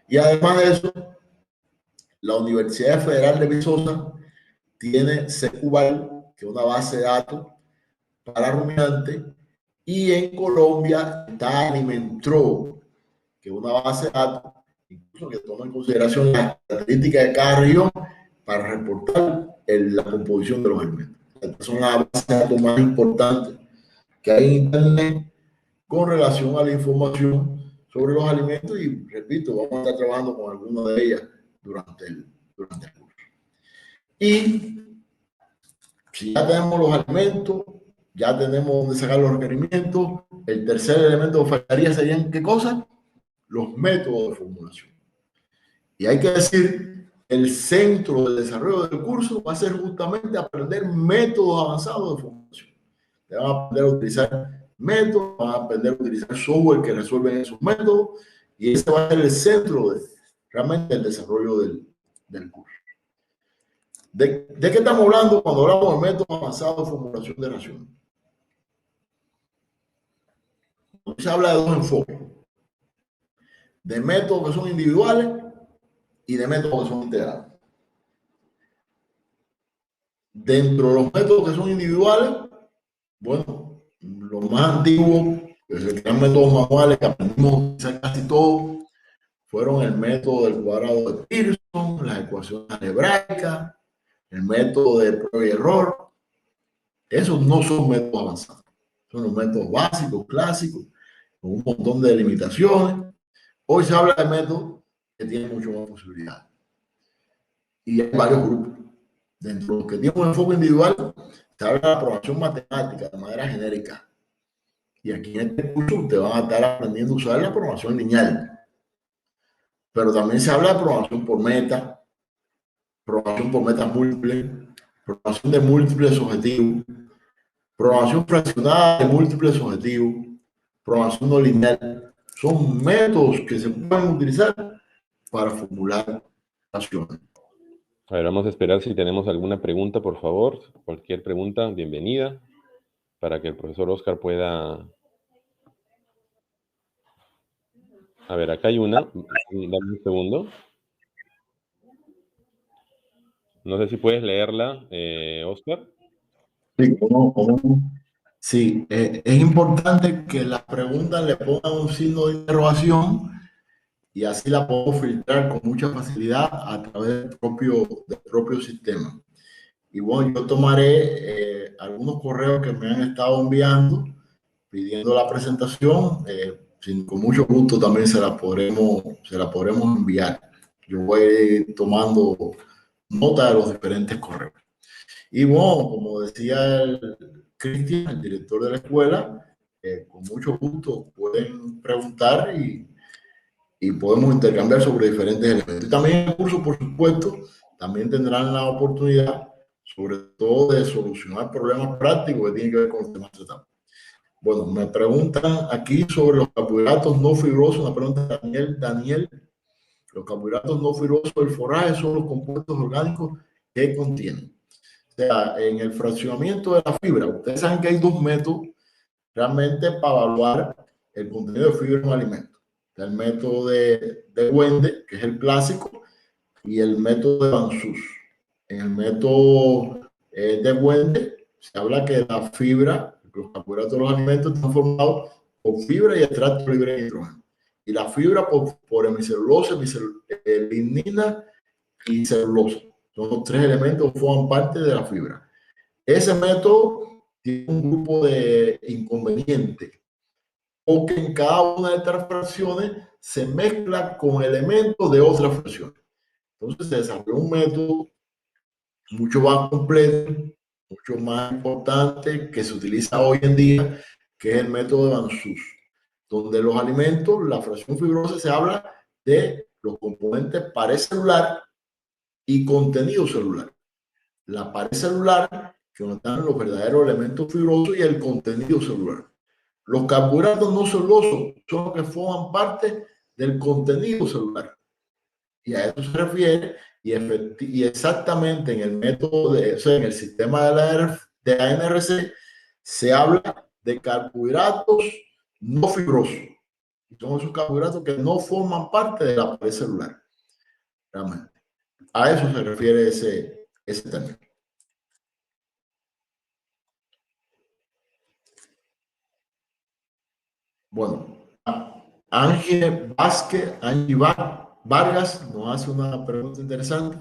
Y además de eso, la Universidad Federal de Visosa tiene Secuval, que es una base de datos para rumiantes, y en Colombia está Alimentro, que es una base de datos incluso que toma en consideración las características de cada región para reportar la composición de los alimentos. Estas son las bases de datos más importantes que hay en Internet con relación a la información sobre los alimentos y, repito, vamos a estar trabajando con alguna de ellas durante el curso. Y si ya tenemos los alimentos, ya tenemos dónde sacar los requerimientos, el tercer elemento que faltaría serían, ¿qué cosas? Los métodos de formulación. Y hay que decir, el centro de desarrollo del curso va a ser justamente aprender métodos avanzados de formulación. Te van a aprender a utilizar métodos, van a aprender a utilizar software que resuelven esos métodos, y ese va a ser el centro de realmente el desarrollo del curso. ¿De qué estamos hablando cuando hablamos de métodos avanzados de formulación de raciones? Se habla de dos enfoques, de métodos que son individuales y de métodos que son integrales. Dentro de los métodos que son individuales, bueno, los más antiguos, que se crean métodos manuales que aprendimos a utilizar casi todos, fueron el método del cuadrado de Pearson, las ecuaciones algebraicas, el método de prueba y error. Esos no son métodos avanzados, son los métodos básicos, clásicos, con un montón de limitaciones. Hoy se habla de métodos que tienen mucho más posibilidades. Y hay varios grupos. Dentro de los que tienen un enfoque individual, se habla de la programación matemática de manera genérica. Y aquí en este curso ustedes van a estar aprendiendo a usar la programación lineal. Pero también se habla de programación por metas múltiples, programación de múltiples objetivos, programación fraccionada de múltiples objetivos, programación no lineal. Son métodos que se pueden utilizar para formular raciones. A ver, vamos a esperar si tenemos alguna pregunta, por favor. Cualquier pregunta, bienvenida, para que el profesor Oscar pueda... A ver, acá hay una. Dame un segundo. No sé si puedes leerla, Oscar. Sí, sí, es importante que las preguntas le pongan un signo de interrogación y así la puedo filtrar con mucha facilidad a través del propio sistema. Y bueno, yo tomaré algunos correos que me han estado enviando pidiendo la presentación. Con mucho gusto también se la podremos enviar. Yo voy tomando nota de los diferentes correos. Y bueno, como decía Cristian, el director de la escuela, con mucho gusto pueden preguntar y podemos intercambiar sobre diferentes elementos. Y también en el curso, por supuesto, también tendrán la oportunidad, sobre todo, de solucionar problemas prácticos que tienen que ver con el tema de etapa. Bueno, me preguntan aquí sobre los carbohidratos no fibrosos, una pregunta de Daniel. Los carbohidratos no fibrosos del forraje son los compuestos orgánicos que contienen. O sea, en el fraccionamiento de la fibra, ustedes saben que hay dos métodos realmente para evaluar el contenido de fibra en un alimento. El método de Wende, que es el clásico, y el método de Van Sus. En el método de Wende se habla que la fibra, los carbohidratos de los alimentos están formados por fibra y extracto libre de nitrógeno. Y la fibra por hemicelulosa, lignina y celulosa. Son los tres elementos que forman parte de la fibra. Ese método tiene un grupo de inconvenientes, porque en cada una de estas fracciones se mezcla con elementos de otras fracciones. Entonces se desarrolló un método mucho más completo, mucho más importante que se utiliza hoy en día, que es el método de Van Suss, donde los alimentos, la fracción fibrosa, se habla de los componentes pared celular y contenido celular. La pared celular, que donde están los verdaderos elementos fibrosos, y el contenido celular. Los carbohidratos no celulosos son los que forman parte del contenido celular. Y a eso se refiere, y exactamente en el método o sea, en el sistema de la NRC se habla de carbohidratos no fibrosos. Y son esos carbohidratos que no forman parte de la pared celular. Realmente. A eso se refiere ese término. Bueno, Ángel Vázquez, Angie Vargas nos hace una pregunta interesante.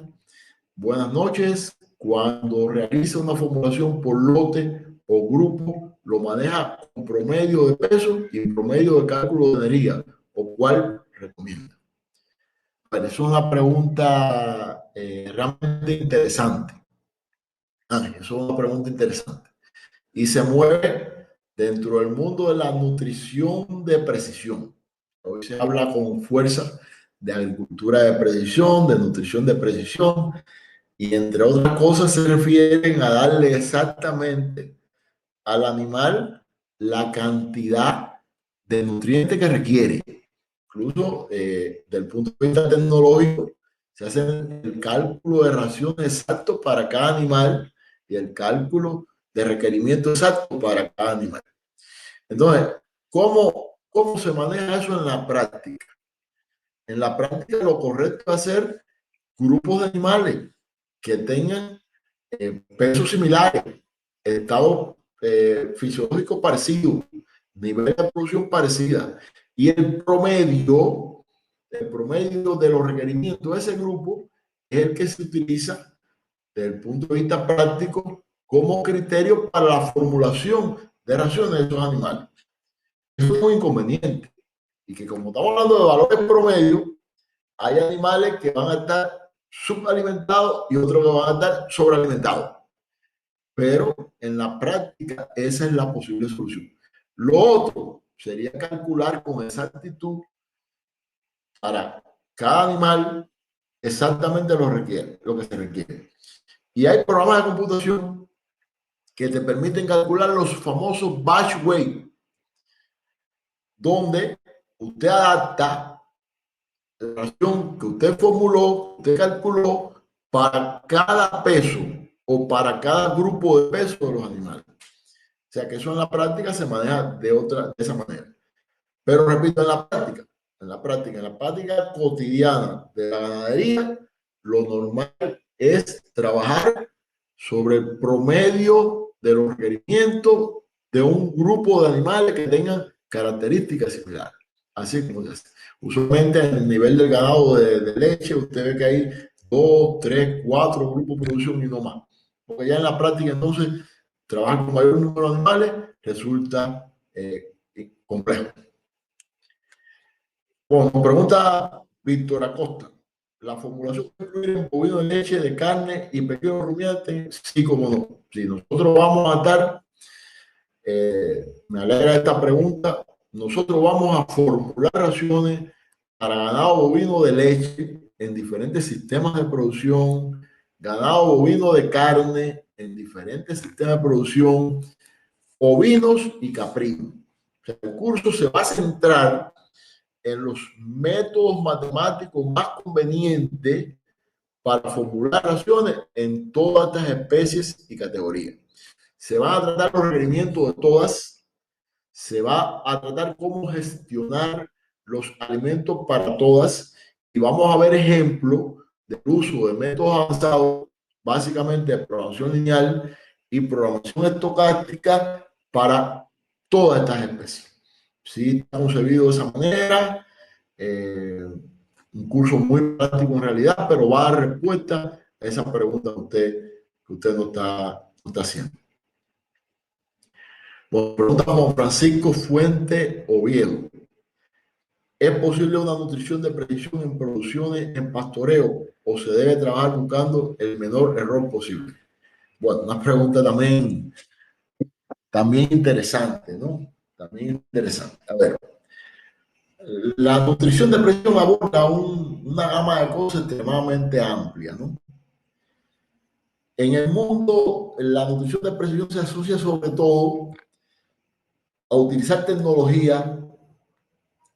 Buenas noches. Cuando realiza una formulación por lote o grupo, lo maneja con promedio de peso y promedio de cálculo de energía, o cuál recomienda. Bueno, es una pregunta realmente interesante. Ángel, es una pregunta interesante. Y se mueve dentro del mundo de la nutrición de precisión. Hoy se habla con fuerza de agricultura de precisión, de nutrición de precisión, y entre otras cosas se refieren a darle exactamente al animal la cantidad de nutrientes que requiere. Incluso del punto de vista tecnológico, se hace el cálculo de ración exacto para cada animal y el cálculo de requerimiento exacto para cada animal. Entonces, ¿cómo se maneja eso en la práctica? En la práctica lo correcto es hacer grupos de animales que tengan pesos similares, estado fisiológico parecido, nivel de producción parecida, y el promedio de los requerimientos de ese grupo es el que se utiliza desde el punto de vista práctico como criterio para la formulación de raciones de estos animales. Eso es un inconveniente, y que como estamos hablando de valores promedio, hay animales que van a estar subalimentados y otros que van a estar sobrealimentados. Pero en la práctica esa es la posible solución. Lo otro sería calcular con exactitud para cada animal exactamente lo que se requiere. Y hay programas de computación que te permiten calcular los famosos batch weight, donde usted adapta la ración que usted formuló, usted calculó para cada peso o para cada grupo de peso de los animales. O sea que eso en la práctica se maneja de esa manera. Pero repito, en la práctica cotidiana de la ganadería, lo normal es trabajar sobre el promedio de los requerimientos de un grupo de animales que tengan características similares. Así como se hace. Usualmente en el nivel del ganado de leche, usted ve que hay 2, 3, 4 grupos de producción y no más. Porque ya en la práctica, entonces, trabajar con mayor número de animales resulta complejo. Bueno, pregunta Víctor Acosta. ¿La formulación puede incluir en bovino de leche, de carne y pequeños rumiantes? Sí, como no. Si nosotros vamos a dar, me alegra esta pregunta, nosotros vamos a formular raciones para ganado bovino de leche en diferentes sistemas de producción, ganado bovino de carne en diferentes sistemas de producción, ovinos y caprinos. O sea, el curso se va a centrar en los métodos matemáticos más convenientes para formular raciones en todas estas especies y categorías. Se van a tratar los requerimientos de todas, se va a tratar cómo gestionar los alimentos para todas, y vamos a ver ejemplos del uso de métodos avanzados, básicamente de programación lineal y programación estocástica para todas estas especies. Sí, está concebido de esa manera. Un curso muy práctico en realidad, pero va a dar respuesta a esa pregunta que usted nos está está haciendo. Pues pregunta Juan Francisco Fuente Oviedo. ¿Es posible una nutrición de precisión en producciones en pastoreo o se debe trabajar buscando el menor error posible? Bueno, una pregunta también interesante, ¿no? También interesante. A ver, la nutrición de precisión aborda una gama de cosas extremadamente amplia, ¿no? En el mundo, la nutrición de precisión se asocia sobre todo a utilizar tecnología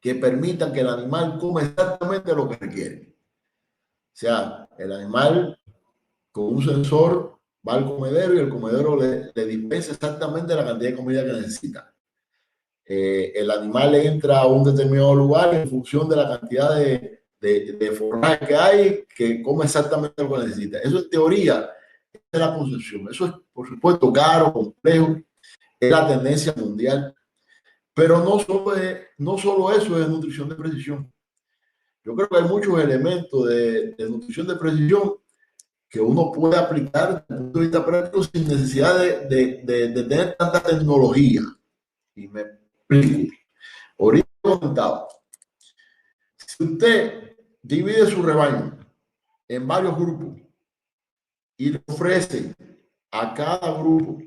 que permitan que el animal coma exactamente lo que requiere. O sea, el animal con un sensor va al comedero y el comedero le dispensa exactamente la cantidad de comida que necesita. El animal entra a un determinado lugar en función de la cantidad de forraje que hay, que come exactamente lo que necesita. Eso en teoría es la concepción. Eso es, por supuesto, caro, complejo, es la tendencia mundial. Pero no solo eso es nutrición de precisión. Yo creo que hay muchos elementos de nutrición de precisión que uno puede aplicar desde el punto de vista práctico sin necesidad de tener tanta tecnología. Y me explico. Ahorita he comentado, si usted divide su rebaño en varios grupos y le ofrece a cada grupo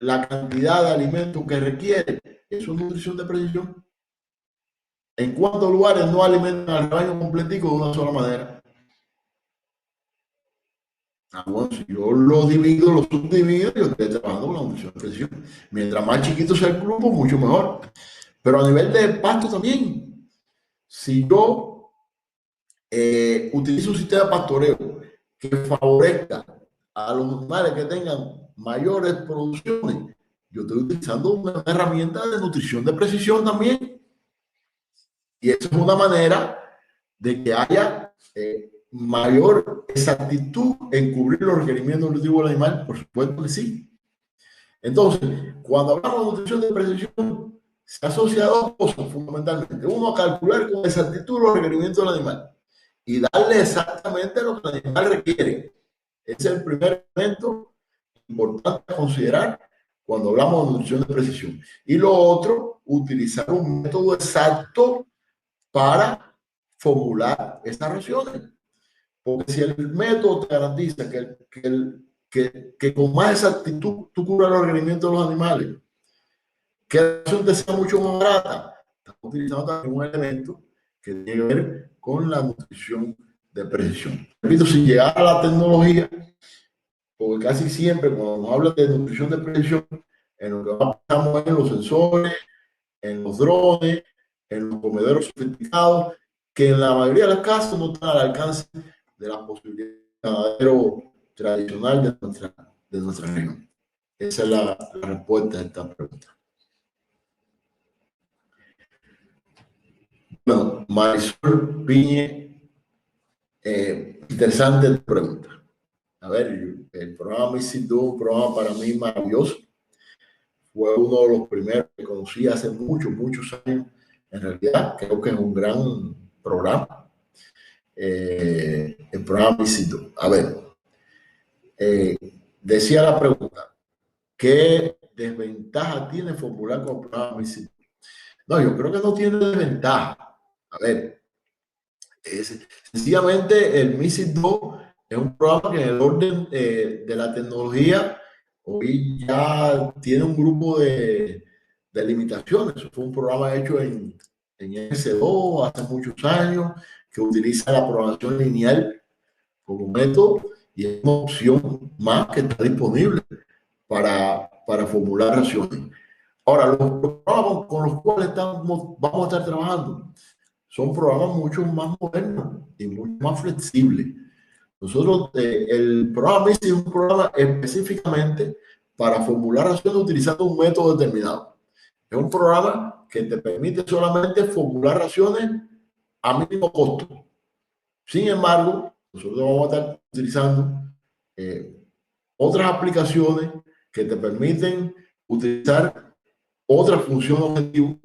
la cantidad de alimentos que requiere, eso es nutrición de precisión. ¿En cuántos lugares no alimentan al rebaño completico de una sola manera? Bueno, si yo lo divido, lo subdivido, yo estoy trabajando con la nutrición de precisión. Mientras más chiquito sea el grupo, mucho mejor. Pero a nivel de pasto también. Si yo utilizo un sistema de pastoreo que favorezca a los animales que tengan mayores producciones, yo estoy utilizando una herramienta de nutrición de precisión también. Y eso es una manera de que haya mayor exactitud en cubrir los requerimientos nutritivos del animal, por supuesto que sí. Entonces, cuando hablamos de nutrición de precisión, se asocia a dos cosas fundamentalmente. Uno, a calcular con exactitud los requerimientos del animal y darle exactamente lo que el animal requiere. Ese es el primer elemento importante a considerar cuando hablamos de nutrición de precisión. Y lo otro, utilizar un método exacto para formular estas raciones. Porque si el método te garantiza que con más exactitud tú cubras los requerimientos de los animales, que la ración te sea mucho más barata, estamos utilizando también un elemento que tiene que ver con la nutrición de precisión. Repito, sin llegar a la tecnología, porque casi siempre cuando nos hablan de nutrición de precisión, en lo que estamos en los sensores, en los drones, en los comederos sofisticados, que en la mayoría de los casos no están al alcance de las posibilidades del ganadero tradicional de nuestra región. Esa es la respuesta a esta pregunta. Bueno, Marisol Piñe, interesante pregunta. A ver, el programa MISID es un programa para mí maravilloso. Fue uno de los primeros que conocí hace muchos años. En realidad, creo que es un gran programa. El programa MISID. A ver, decía la pregunta, ¿qué desventaja tiene formular con el programa MISID? No, yo creo que no tiene desventaja. A ver, sencillamente el MISID 2 es un programa que en el orden de la tecnología hoy ya tiene un grupo de limitaciones. Fue un programa hecho en S2 hace muchos años que utiliza la programación lineal como método y es una opción más que está disponible para formular raciones. Ahora, los programas con los cuales vamos a estar trabajando son programas mucho más modernos y mucho más flexibles. Nosotros, el programa MISID es un programa específicamente para formular raciones utilizando un método determinado. Es un programa que te permite solamente formular raciones a mínimo costo. Sin embargo, nosotros vamos a estar utilizando otras aplicaciones que te permiten utilizar otra función objetivo.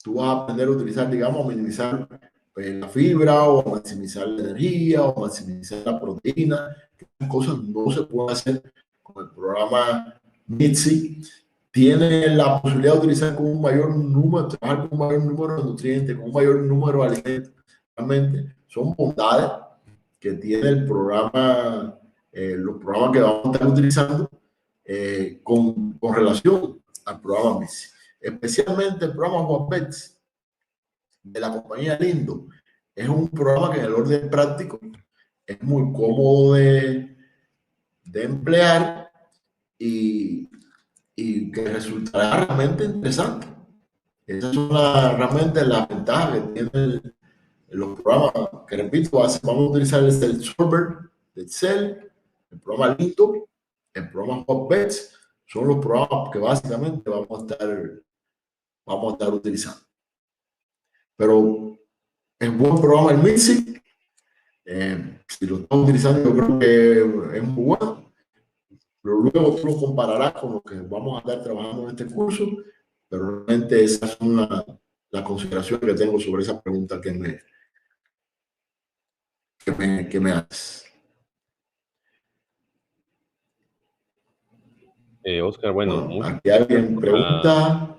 Tú vas a aprender a utilizar, digamos, a minimizar la fibra o a maximizar la energía o a maximizar la proteína. Esas cosas no se pueden hacer con el programa MITSI, tiene la posibilidad de utilizar con un mayor número, trabajar con un mayor número de nutrientes, con un mayor número de alimentos. Realmente son bondades que tiene el programa, los programas que vamos a estar utilizando con relación al programa MITSI. Especialmente el programa Juan de la compañía Lindo. Es un programa que en el orden práctico es muy cómodo de emplear y que resultará realmente interesante. Esas son realmente las ventajas que tienen los programas, que repito, vamos a utilizar el Server de Excel, el programa Lindo, el programa Hotbeds, son los programas que básicamente vamos a estar utilizando. Pero es buen programa el MITSI. Si lo estamos utilizando, yo creo que es muy bueno. Pero luego tú lo compararás con lo que vamos a estar trabajando en este curso. Pero realmente esas son las consideraciones que tengo sobre esa pregunta que me haces. Oscar, bueno, aquí alguien pregunta.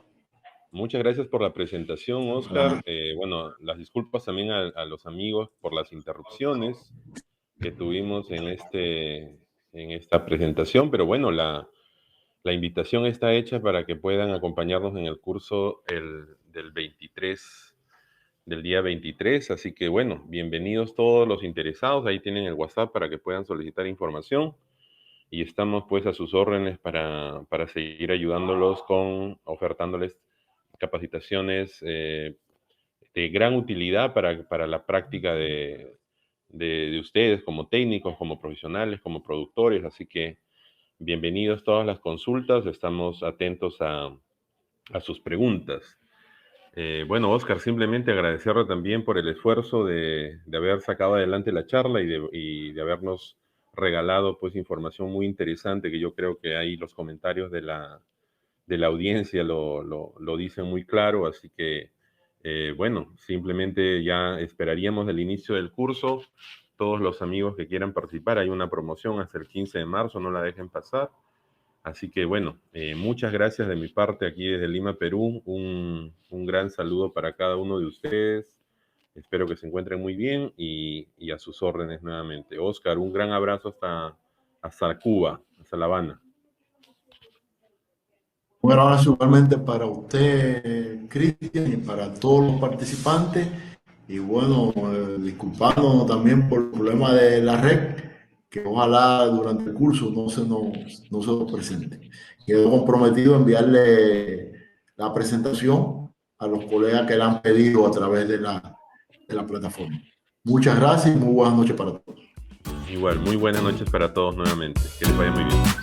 Muchas gracias por la presentación, Oscar. Bueno, las disculpas también a los amigos por las interrupciones que tuvimos en esta presentación, pero bueno, la invitación está hecha para que puedan acompañarnos en el curso del día 23, así que bueno, bienvenidos todos los interesados, ahí tienen el WhatsApp para que puedan solicitar información y estamos pues a sus órdenes para seguir ayudándolos ofertándoles capacitaciones de gran utilidad para la práctica de ustedes como técnicos, como profesionales, como productores. Así que bienvenidos todas las consultas, estamos atentos a sus preguntas. Bueno, Oscar, simplemente agradecerle también por el esfuerzo de haber sacado adelante la charla y de habernos regalado pues información muy interesante que yo creo que ahí los comentarios de la audiencia lo dicen muy claro, así que bueno, simplemente ya esperaríamos el inicio del curso. Todos los amigos que quieran participar, hay una promoción hasta el 15 de marzo, no la dejen pasar. Así que bueno, muchas gracias de mi parte aquí desde Lima, Perú. Un gran saludo para cada uno de ustedes. Espero que se encuentren muy bien y a sus órdenes nuevamente. Oscar, un gran abrazo hasta Cuba, hasta La Habana. Un abrazo igualmente para usted, Cristian, y para todos los participantes. Y bueno, disculpándonos también por el problema de la red, que ojalá durante el curso no se nos presente. Quedo comprometido a enviarle la presentación a los colegas que la han pedido a través de la plataforma. Muchas gracias y muy buenas noches para todos. Igual, muy buenas noches para todos nuevamente. Que les vaya muy bien.